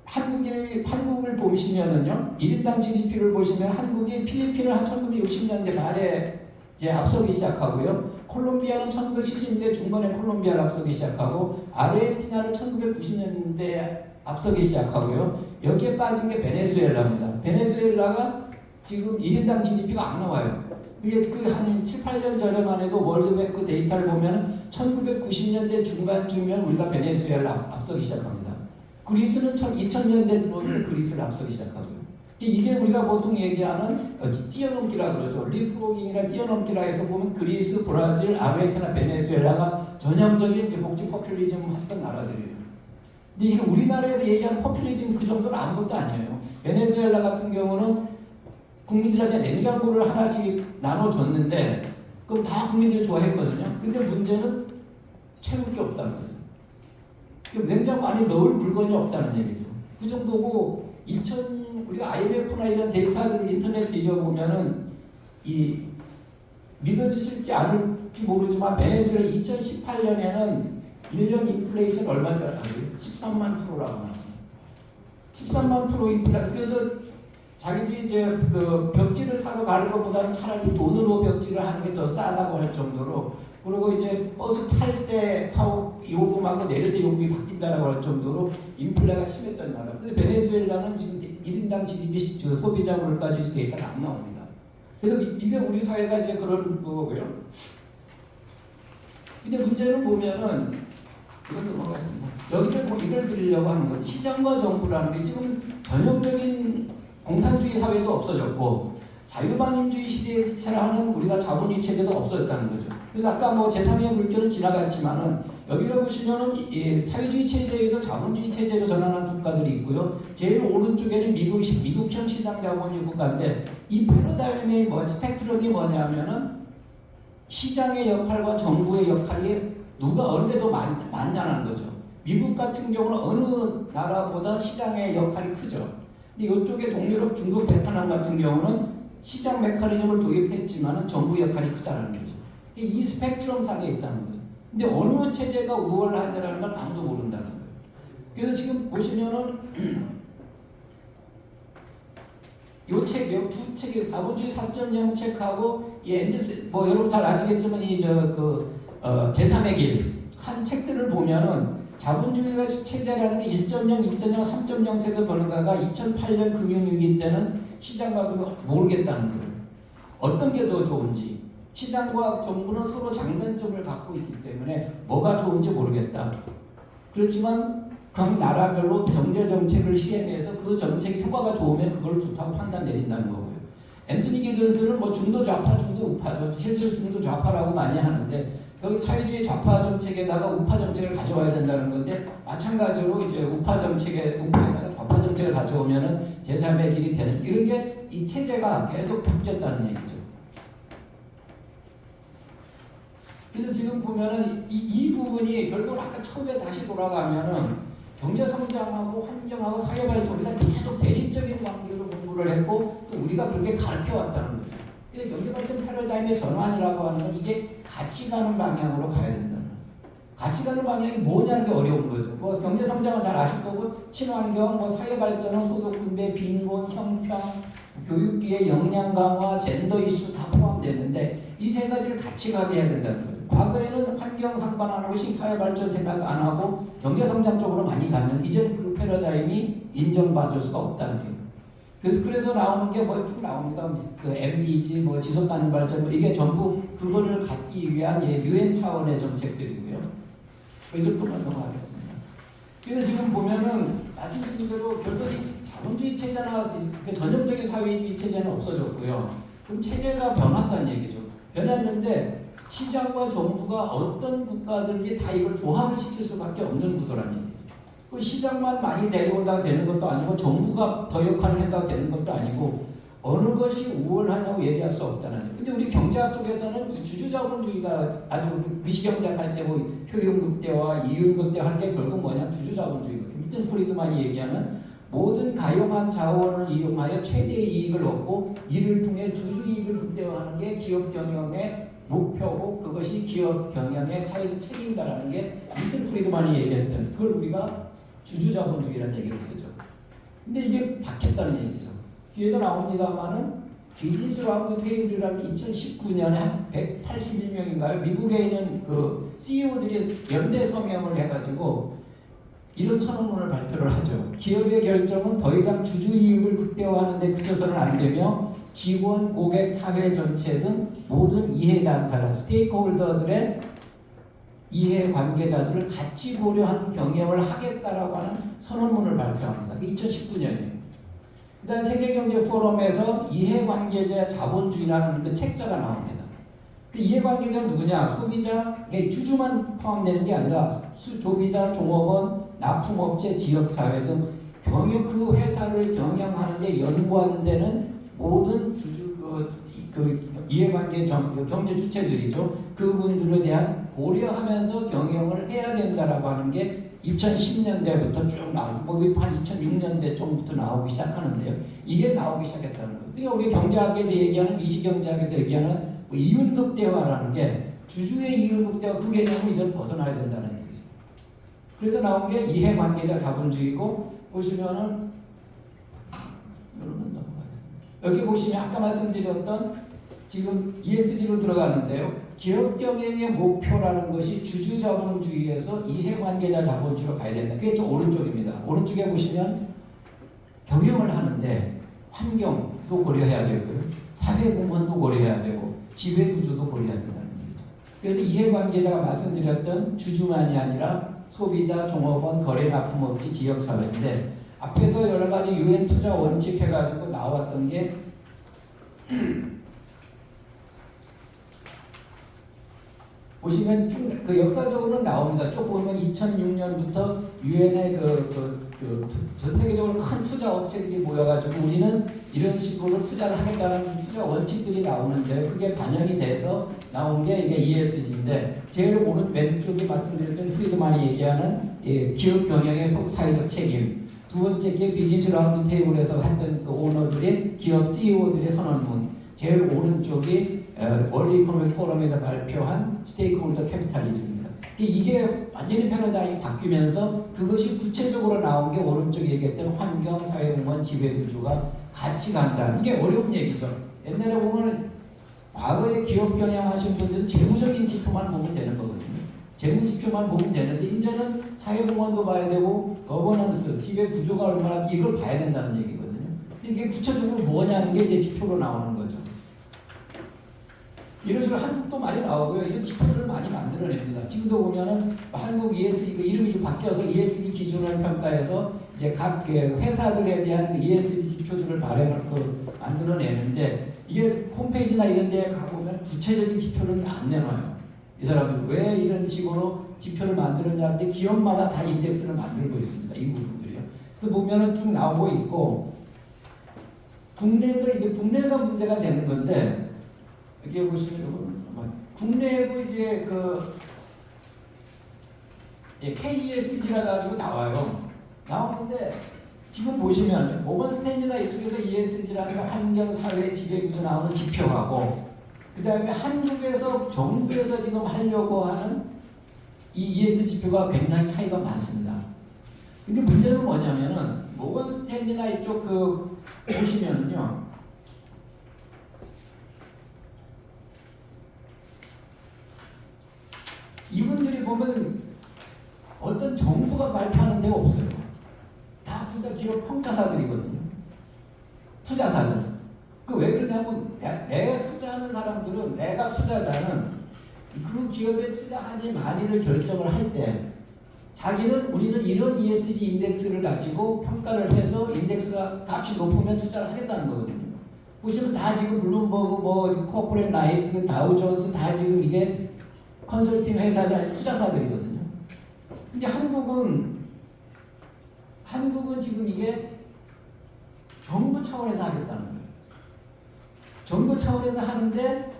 한국을 보시면은요, 1인당 GDP를 보시면 한국이 필리핀을 한 1960년대 말에 이제 앞서기 시작하고요. 콜롬비아는 1970년대 중반에 콜롬비아를 앞서기 시작하고 아르헨티나를 1990년대에 앞서기 시작하고요. 여기에 빠진 게 베네수엘라입니다. 베네수엘라가 지금 1인당 GDP가 안 나와요. 이게 그 한 7, 8년 전에만 해도 월드뱅크 데이터를 보면 1990년대 중반쯤이면 우리가 베네수엘을 앞서기 시작합니다. 그리스는 2000년대 들어오면 그리스를 앞서기 시작하고요. 이게 우리가 보통 얘기하는 뛰어넘기라 그러죠. 리프로깅이나 뛰어넘기라 해서 보면 그리스, 브라질, 아르헨티나, 베네수엘라가 전형적인 이제 복지 포퓰리즘을 했던 나라들이에요. 근데 이게 우리나라에서 얘기하는 포퓰리즘 그 정도는 아무것도 아니에요. 베네수엘라 같은 경우는 국민들한테 냉장고를 하나씩 나눠줬는데 그럼 다 국민들이 좋아했거든요. 근데 문제는 채울 게 없다는 거죠. 냉장고 안에 넣을 물건이 없다는 얘기죠. 그 정도고 우리가 IMF나 이런 데이터들을 인터넷 뒤져보면은 이 믿어지실지 않을지 모르지만 베네수엘라 2018년에는 1년 인플레이션 얼마인지 알아요? 13만 %라고 합니다. 13만 프로 인플레. 그래서 자기들이 이제 그 벽지를 사러 가는 것보다는 차라리 돈으로 벽지를 하는 게 더 싸다고 할 정도로, 그리고 이제 버스 탈 때 요금하고 내릴 때 요금이 바뀐다라고 할 정도로 인플레가 심했던 나라. 근데 베네수엘라는 지금 1인당 GDP 소비자 물가 지수 데이터가 안 나옵니다. 그래서 이게 우리 사회가 이제 그런 거고요. 근데 문제는 보면은 이건 넘어가겠습니다. 여기서 뭐 이걸 드리려고 하는 건 시장과 정부라는 게 지금 전형적인 공산주의 사회도 없어졌고 자유방임주의 시대에 살아가는 우리가 자본주의 체제도 없어졌다는 거죠. 그래서 아까 뭐 제3의 물결은 지나갔지만은 여기가 보시면은 사회주의 체제에서 자본주의 체제로 전환한 국가들이 있고요. 제일 오른쪽에는 미국형 시장 자본주의 국가인데 이 패러다임의 스펙트럼이 뭐냐면은 시장의 역할과 정부의 역할이 누가 어느 데 더 많냐는 거죠. 미국 같은 경우는 어느 나라보다 시장의 역할이 크죠. 근데 이쪽에 동유럽, 중국, 베트남 같은 경우는 시장 메커니즘을 도입했지만 정부 역할이 크다는 거죠. 이 스펙트럼 상에 있다는 거죠. 근데 어느 체제가 우월하냐는 걸 아무도 모른다는 거예요. 그래서 지금 보시면은 요 책이요, 두 책이 자본주의 4.0 책하고 이 앤더슨 뭐 여러분 잘 아시겠지만 이 제3의 길 한 책들을 보면은 자본주의 체제라는 게 1.0, 2.0, 3.0 세대 변화가 2008년 금융위기 때는 시장과 모르겠다는 거예요. 어떤 게 더 좋은지. 시장과 정부는 서로 장단점을 갖고 있기 때문에 뭐가 좋은지 모르겠다. 그렇지만 각 나라별로 경제 정책을 시행해서 그 정책이 효과가 좋으면 그걸 좋다고 판단 내린다는 거고요. 앤서니 기든스는 뭐 중도 좌파, 중도 우파죠. 실제로 중도 좌파라고 많이 하는데 여기 사회주의 좌파 정책에다가 우파 정책을 가져와야 된다는 건데 마찬가지로 이제 우파에다가 좌파 정책을 가져오면은 제3의 길이 되는 이런 게 이 체제가 계속 바뀌었다는 얘기죠. 그래서 지금 보면은 이 부분이 결국 아까 처음에 다시 돌아가면은 경제 성장하고 환경하고 사회 발전 우리가 계속 대립적인 관계로 공부를 했고 또 우리가 그렇게 가르쳐 왔다는 거죠. 그래서 경제 발전 패러다임의 전환이라고 하는 건 이게 같이 가는 방향으로 가야 된다는 거예요. 같이 가는 방향이 뭐냐는 게 어려운 거죠. 뭐 경제 성장은 잘 아실 거고 친환경, 뭐 사회 발전은 소득 분배, 빈곤, 형평, 교육기회, 역량 강화, 젠더 이슈 다 포함되는데 이 세 가지를 같이 가게 해야 된다는 거예요. 과거에는 환경 상관 안 하고 사회 발전 생각 안 하고 경제 성장 쪽으로 많이 갔는데 이제는 그 패러다임이 인정받을 수가 없다는 거예요. 그래서 나오는 게 뭐 쭉 나옵니다. 그 MDG, 뭐 지속 가능 발전, 뭐 이게 전부 그거를 갖기 위한 유엔 차원의 정책들이고요. 이것뿐만 넘어가겠습니다. 그래서 지금 보면은 말씀드린 대로 결국 자본주의 체제나 전형적인 사회주의 체제는 없어졌고요. 그럼 체제가 변했다는 얘기죠. 변했는데 시장과 정부가 어떤 국가들이 다 이걸 조합을 시킬 수밖에 없는 구도라는 얘기죠. 그 시장만 많이 데려오다 되는 것도 아니고 정부가 더 역할을 한다고 되는 것도 아니고 어느 것이 우월하냐고 얘기할 수 없다는 거예요. 근데 우리 경제학 쪽에서는 이 주주자본주의가 아주 미시경제학 할 때 뭐 효용 극대화, 이윤 극대화하는 게 결국 뭐냐 주주자본주의거든요. 밀턴 프리드만이 얘기하는 모든 가용한 자원을 이용하여 최대의 이익을 얻고 이를 통해 주주이익을 극대화하는 게 기업 경영의 목표고 그것이 기업 경영의 사회적 책임이다라는 게 밀턴 프리드만이 얘기했던 그걸 우리가 주주자본주의라는 얘기를 쓰죠. 근데 이게 바뀌었다는 얘기죠. 뒤에서 나옵니다만은 비즈니스 라운드 테이블이라는 2019년에 한 181명인가요? 미국에 있는 그 CEO들이 연대 서명을 해가지고 이런 선언문을 발표를 하죠. 기업의 결정은 더 이상 주주이익을 극대화하는 데 그쳐서는 안 되며 직원, 고객, 사회 전체 등 모든 이해 당사자, 스테이크홀더들의 이해 관계자들을 같이 고려한 경영을 하겠다라고 하는 선언문을 발표합니다. 2019년이에요. 그다음 세계경제 포럼에서 이해관계자 자본주의라는 그 책자가 나옵니다. 그 이해관계자는 누구냐? 소비자, 주주만 포함되는 게 아니라 소비자, 종업원, 납품업체, 지역사회 등 그 회사를 경영하는 데 연관되는 모든 이해관계 경제 주체들이죠. 그분들에 대한 고려하면서 경영을 해야 된다라고 하는 게 2010년대부터 쭉 나오고 한 2006년대 정부터 나오기 시작하는데요. 이게 나오기 시작했다는 거예요. 그러니까 우리 경제학에서 얘기하는 미시경제학에서 얘기하는 이윤극대화라는 게 주주의 이윤극대화 그 개념을 이제 벗어나야 된다는 얘기죠. 그래서 나온 게 이해관계자 자본주의고 보시면은 여기 보시면 아까 말씀드렸던 지금 ESG로 들어가는데요. 기업 경영의 목표라는 것이 주주자본주의에서 이해관계자 자본주의로 가야 된다. 그게 좀 오른쪽입니다. 오른쪽에 보시면 경영을 하는데 환경도 고려해야 되고요. 사회공헌도 고려해야 되고 지배구조도 고려해야 된다는 겁니다. 그래서 이해관계자가 말씀드렸던 주주만이 아니라 소비자, 종업원, 거래 납품업체, 지역사회인데 앞에서 여러 가지 유엔 투자 원칙 해가지고 나왔던 게 보시면 쭉 그 역사적으로는 나옵니다. 쭉 보면 2006년부터 유엔의 전 세계적으로 큰 투자 업체들이 모여가지고 우리는 이런 식으로 투자를 하겠다는 투자 원칙들이 나오는데 그게 반영이 돼서 나온 게 이게 ESG인데 제일 왼쪽에 말씀드렸던 프리드만이 얘기하는 기업 경영의 사회적 책임. 두 번째 게 비즈니스 라운드 테이블에서 했던 그 오너들이 기업 CEO들의 선언문. 제일 오른쪽이 월드 이코노믹 포럼에서 발표한 스테이크홀더 캐피탈리즘입니다. 이게 완전히 패러다임이 바뀌면서 그것이 구체적으로 나온 게 오른쪽에 얘기했던 환경, 사회공헌, 지배구조가 같이 간다. 이게 어려운 얘기죠. 옛날에 보면 과거에 기업 경영하신 분들은 재무적인 지표만 보면 되는 거거든요. 재무 지표만 보면 되는데 이제는 사회공헌도 봐야 되고 거버넌스, 지배구조가 얼마나 이걸 봐야 된다는 얘기거든요. 이게 구체적으로 뭐냐는 게 이제 지표로 나오는 거죠. 이런 식으로 한국도 많이 나오고요. 이런 지표들을 많이 만들어냅니다. 지금도 보면은 한국 ESG 이름이 좀 바뀌어서 ESG 기준을 평가해서 이제 각 회사들에 대한 ESG 지표들을 만들어내는데 이게 홈페이지나 이런 데 가보면 구체적인 지표를 안 내놔요. 이 사람들 왜 이런 식으로 지표를 만들었냐는데 기업마다 다 인덱스를 만들고 있습니다. 이 부분들이요. 그래서 보면은 쭉 나오고 있고 국내도 이제 국내가 문제가 되는 건데 여기 보시면 국내에도 이제 KESG라 가지고 나와요. 나오는데 지금 보시면 모건 스탠리나 이쪽에서 ESG라는 거 환경, 사회, 지배구조 나오는 지표하고 그 다음에 한국에서 정부에서 지금 하려고 하는 이 ESG 지표가 굉장히 차이가 많습니다. 근데 문제는 뭐냐면은 모건 스탠리나 이쪽 보시면은요. 이분들이 보면 어떤 정부가 발표하는 데가 없어요. 다 투자 기업 평가사들이거든요. 투자사들. 왜 그러냐면 내가 투자하는 사람들은 내가 투자자는 그 기업에 투자하니 많이를 결정을 할 때 자기는 우리는 이런 ESG 인덱스를 가지고 평가를 해서 인덱스가 값이 높으면 투자를 하겠다는 거거든요. 보시면 다 지금 블룸버그, 코퍼레이트 라이트, 다우존스 다 지금 이게 컨설팅 회사들이 아니라 투자사들이거든요. 근데 한국은 지금 이게 정부 차원에서 하겠다는 거예요. 정부 차원에서 하는데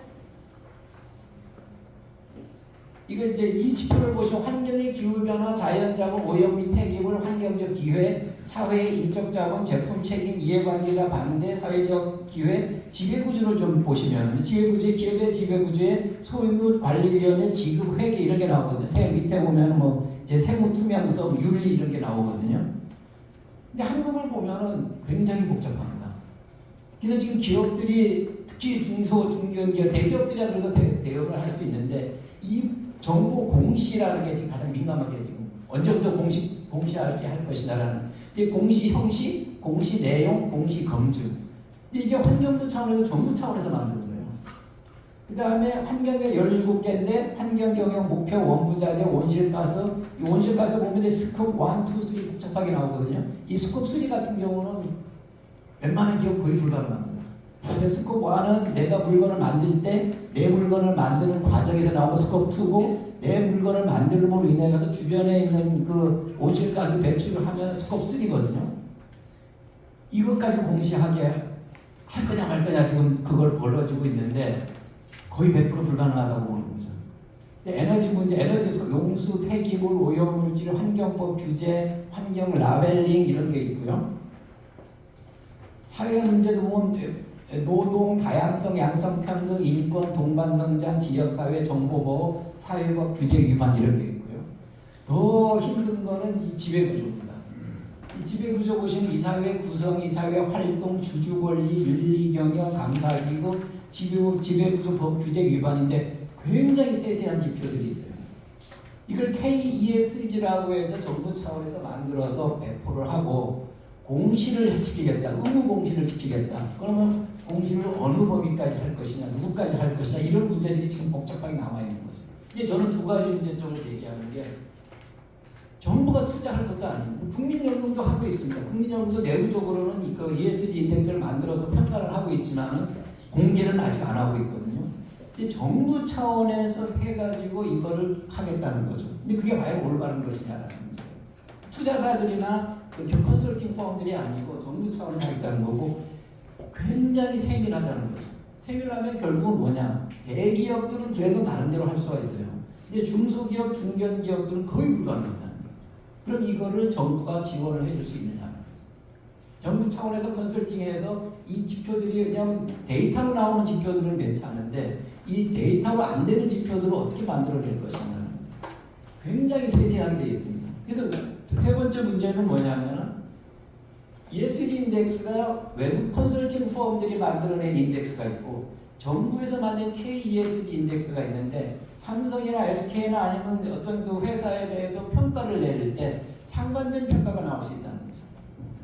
이거 이제 이 지표를 보시면 환경의 기후변화, 자연자본, 오염 및 폐기물, 환경적 기회, 사회의 인적 자본, 제품 책임, 이해관계자 반대, 사회적 기회, 지배구조를 좀 보시면 기업의 지배구조에 소유물 관리위원회, 지급 회계 이런 게 나오거든요. 밑에 보면 이제 세무 투명성, 윤리 이런 게 나오거든요. 근데 한국을 보면은 굉장히 복잡합니다. 그래서 지금 기업들이 특히 중소, 중견기업, 대기업들이야 그래도 대응을 할 수 있는데 이 정보 공시라는 게 지금 가장 민감하게 지금 언제부터 공시하게 할 것이냐라는 공시 형식, 공시 내용, 공시 검증. 이게 환경부 차원에서 정부 차원에서 만든 거예요. 그 다음에 환경에 17개인데 환경경영 목표, 원부자재, 온실가스. 이 온실가스 보면 이제 스콥 1, 2, 3 복잡하게 나오거든요. 이 스콥 3 같은 경우는 웬만한 기업 거의 불가능합니다. 근데 스콥 1은 내가 물건을 만들 때 내 물건을 만드는 과정에서 나오고 스콥 2고 내 물건을 만들므로 인해 가서 주변에 있는 그 온실가스 배출을 하면 스콥 3거든요. 이것까지 공시하게 할 거냐 말 거냐 지금 그걸 벌어지고 있는데 거의 100% 불가능하다고 보는 거죠. 에너지 문제, 에너지 용수, 폐기물, 오염물질, 환경법 규제, 환경 라벨링 이런 게 있고요. 사회 문제도 보면 노동, 다양성, 양성평등, 인권, 동반성장, 지역사회, 정보보호, 사회법 규제 위반 이런 게 있고요. 더 힘든 거는 이 지배구조입니다. 이 지배구조 보시면 이사회 구성, 이사회 활동, 주주권리, 윤리경영, 감사기구, 지배구조 법 규제 위반인데 굉장히 세세한 지표들이 있어요. 이걸 KESG라고 해서 정부 차원에서 만들어서 배포를 하고 공시를 시키겠다, 의무 공시를 시키겠다. 그러면 공시를 어느 범위까지 할 것이냐, 누구까지 할 것이냐 이런 문제들이 지금 복잡하게 남아 있는 거죠. 이제 저는 두 가지 문제점을 얘기하는 게 정부가 투자할 것도 아니고 국민연금도 하고 있습니다. 국민연금도 내부적으로는 그 ESG 인덱스를 만들어서 평가를 하고 있지만은 공개는 아직 안 하고 있거든요. 이제 정부 차원에서 해가지고 이거를 하겠다는 거죠. 근데 그게 과연 올바른 것이냐라는 문제예요. 투자사들이나 컨설팅 펌들이 아니고 정부 차원에서 하겠다는 거고 굉장히 세밀하다는 거죠. 세밀하면 결국은 뭐냐? 대기업들은 그래도 나름대로 할 수가 있어요. 근데 중소기업, 중견기업들은 거의 불가능하다는 거예요. 그럼 이거를 정부가 지원을 해줄 수 있느냐? 정부 차원에서 컨설팅해서 이 지표들이 왜냐하면 데이터로 나오는 지표들은 괜찮은데 이 데이터로 안 되는 지표들을 어떻게 만들어낼 것이냐 굉장히 세세하게 되어 있습니다. 그래서 세 번째 문제는 뭐냐면 ESG 인덱스가 외국 컨설팅 펌들이 만들어낸 인덱스가 있고 정부에서 만든 KESG 인덱스가 있는데 삼성이나 SK나 아니면 어떤 그 회사에 대해서 평가를 내릴 때 상반된 평가가 나올 수 있다는 거죠.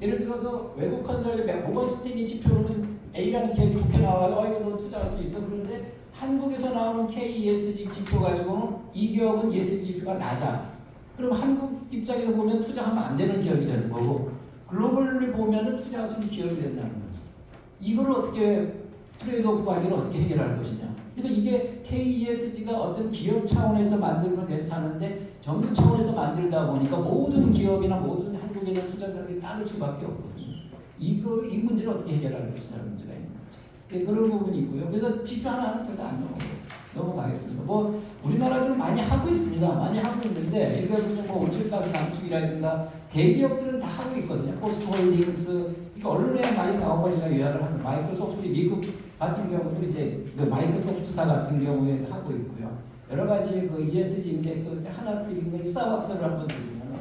예를 들어서 외국 컨설팅 모건 스탠리 지표로는 A라는 기업이 좋게 나와요. 이거 너 투자할 수 있어. 그런데 한국에서 나오는 KESG 지표 가지고는 이 기업은 ESG 지표가 낮아. 그럼 한국 입장에서 보면 투자하면 안 되는 기업이 되는 거고 글로벌리 보면은 투자할 수 있는 기업이 된다는 거죠. 이걸 어떻게 트레이드오프 관계를 어떻게 해결할 것이냐. 그래서 이게 KESG가 어떤 기업 차원에서 만들면 괜찮은데 정부 차원에서 만들다 보니까 모든 기업이나 모든 한국에 있는 투자자들이 따를 수밖에 없거든요. 이 문제를 어떻게 해결할 것이냐는 문제가 있는 거죠. 그런 부분이 있고요. 그래서 지표 하나는 제가 안 넘어가겠습니다. 뭐 우리나라들은 많이 하고 있습니다. 많이 하고 있는데 이거 뭐 온실가스 감축이라든가 대기업들은 다 하고 있거든요. 포스트홀딩스 이거 언론에 많이 나온 걸 제가 요약을 하는 마이크로소프트 미국 같은 경우도 이제 그 마이크로소프트사 같은 경우에 하고 있고요. 여러 가지 그 ESG 인덱스 하나 드리는 스타벅스를 한번 드리면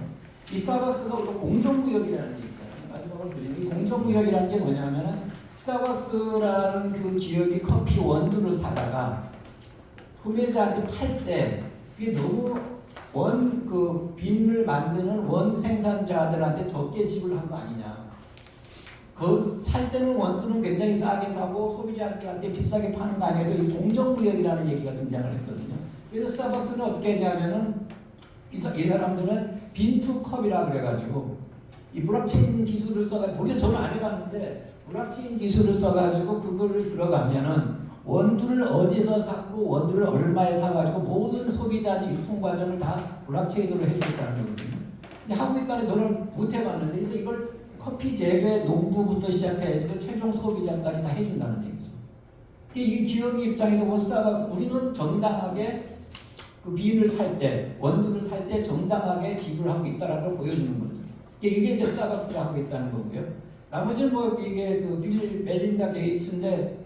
이 스타벅스가 우리가 공정무역이라는 게 있어요. 마지막으로 드리는 이 공정무역이라는 게 뭐냐면은 스타벅스라는 그 기업이 커피 원두를 사다가 소비자한테 팔 때 그게 너무 그 빈을 만드는 원 생산자들한테 적게 지불한 거 아니냐. 그 살 때는 원두는 굉장히 싸게 사고 소비자한테 비싸게 파는 거 아니에서 이 공정무역이라는 얘기가 등장을 했거든요. 그래서 스타벅스는 어떻게 했냐면은 이 사람들은 빈투컵이라 그래가지고 이 블록체인 기술을 써가지고 우리가 저는 안 해봤는데 블록체인 기술을 써가지고 그거를 들어가면은 원두를 어디서 샀고 원두를 얼마에 사가지고 모든 소비자의 유통 과정을 다 블록체인으로 해주겠다는 거거든요. 근데 하고 있다는 저는 못 해봤는데 그래서 이걸 커피 재배 농부부터 시작해서 최종 소비자까지 다 해준다는 얘기죠. 이 기업의 입장에서 뭐 스타벅스 우리는 정당하게 그 빈을 살 때 원두를 살 때 정당하게 지불하고 있다는 걸 보여주는 거죠. 이게 이제 스타벅스가 하고 있다는 거고요. 나머지는 뭐 이게 그 빌 멜린다 게이츠인데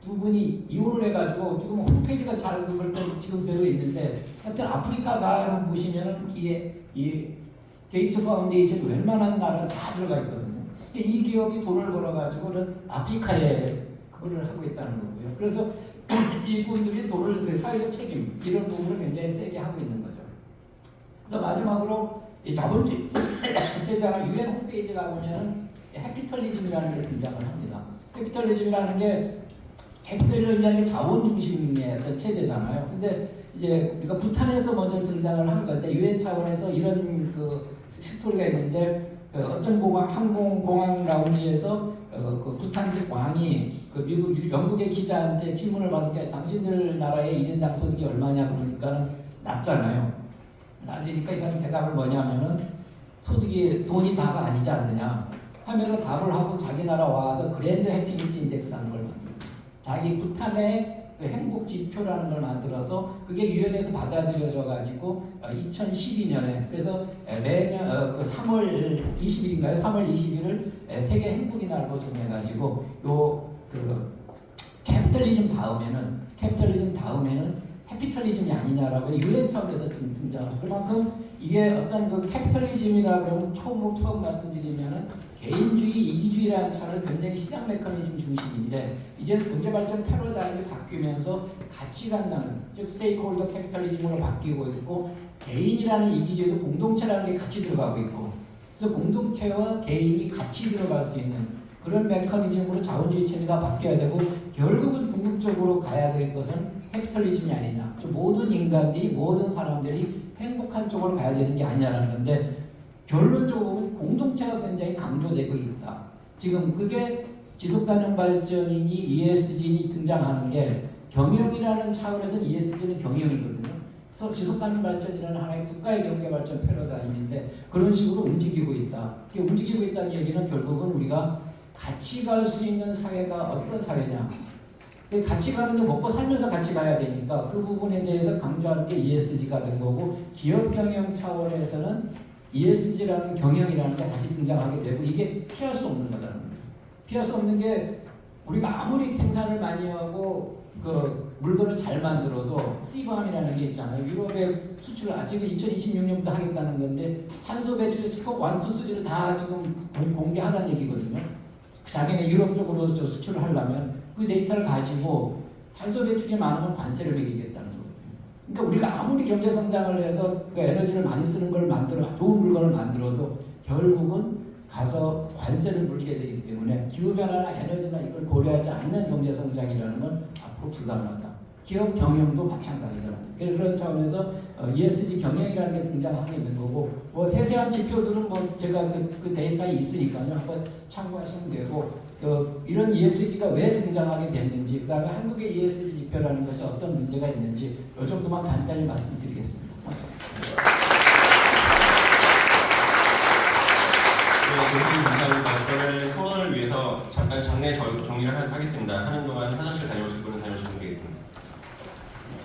두 분이 이혼을 해가지고 지금 홈페이지가 잘 그걸 지금 되어 있는데 하여튼 아프리카가 보시면은 이 게이츠 파운데이션 웬만한 나라 다 들어가 있거든요. 이 기업이 돈을 벌어가지고는 아프리카에 그거를 하고 있다는 거고요. 그래서 이분들이 돈을 사회적 책임 이런 부분을 굉장히 세게 하고 있는 거죠. 그래서 마지막으로 이 자본주의 제자나 유엔 홈페이지 가보면 해피털리즘이라는 게 등장을 합니다. 해피털리즘이라는 게 자원 중심의 어떤 체제잖아요. 근데 이제 우리가 부탄에서 먼저 등장을 한 건데 유엔 차원에서 이런 그 스토리가 있는데 그 어떤 항공공항 라운지에서 그 부탄 왕이 그 미국 영국의 기자한테 질문을 받은 게 당신들 나라의 1인당 소득이 얼마냐 그러니까 낮잖아요. 낮으니까 이 사람 대답을 뭐냐면은 소득이 돈이 다가 아니지 않느냐 하면서 답을 하고 자기 나라 와서 그랜드 해피니스 인덱스라는 걸 만들었어요. 자기 부탄의 그 행복 지표라는 걸 만들어서 그게 유엔에서 받아들여져 가지고 2012년에 그래서 매년 그 3월 20일인가요? 3월 20일을 세계 행복의 날로 정해 가지고 요 그 캐피털리즘 다음에는 해피털리즘이 아니냐라고 유엔 차원에서 등장하고 그만큼 이 이게 어떤 그 캐피털리즘이라 그러면 처음 말씀드리면은 개인주의, 이기주의라는 차를 굉장히 시장 메커니즘 중심인데 이제 경제발전 패러다임이 바뀌면서 같이 간다는 즉 스테이크홀더 캐피털리즘으로 바뀌고 있고 개인이라는 이기주의도 공동체라는 게 같이 들어가고 있고 그래서 공동체와 개인이 같이 들어갈 수 있는 그런 메커니즘으로 자본주의 체제가 바뀌어야 되고 결국은 궁극적으로 가야 될 것은 캐피털리즘이 아니냐. 모든 인간들이 모든 사람들이 행복한 쪽으로 가야 되는 게 아니냐라는 건데 결론적으로 공동체가 굉장히 강조되고 있다. 지금 그게 지속가능 발전이니 ESG니 등장하는 게 경영이라는 차원에서 ESG는 경영이거든요. 그래서 지속가능 발전이라는 하나의 국가의 경제 발전 패러다임인데 그런 식으로 움직이고 있다. 이게 움직이고 있다는 얘기는 결국은 우리가 같이 갈 수 있는 사회가 어떤 사회냐. 같이 가는데 먹고 살면서 같이 가야 되니까 그 부분에 대해서 강조하는 게 ESG가 된 거고 기업 경영 차원에서는 ESG라는 경영이라는 게 다시 등장하게 되고 이게 피할 수 없는 거다는 거예요. 피할 수 없는 게 우리가 아무리 생산을 많이 하고 그 물건을 잘 만들어도 CBAM이라는 게 있잖아요. 유럽에 수출을 지금 2026년부터 하겠다는 건데 탄소 배출 스코프 1, 2, 3를 다 지금 공개하라는 얘기거든요. 자기네 유럽 쪽으로 수출을 하려면 그 데이터를 가지고 탄소 배출이 많으면 관세를 매기겠다는 거예요. 그러니까 우리가 아무리 경제 성장을 해서 그 에너지를 많이 쓰는 걸 만들어 좋은 물건을 만들어도 결국은 가서 관세를 물리게 되기 때문에 기후변화나 에너지나 이걸 고려하지 않는 경제 성장이라는 건 앞으로 불가능하다. 기업 경영도 마찬가지다. 그런 차원에서 ESG 경영이라는 게 등장하고 있는 거고 뭐 세세한 지표들은 뭐 제가 그 데이터에 있으니까요. 한번 참고하시면 되고 이런 ESG가 왜 등장하게 됐는지 그다음에 한국의 ESG 지표라는 것이 어떤 문제가 있는지 이 정도만 간단히 말씀드리겠습니다. 고맙습니다. 네, 감사합니다. 저는 토론을 위해서 잠깐 장내 정리를 하겠습니다. 하는 동안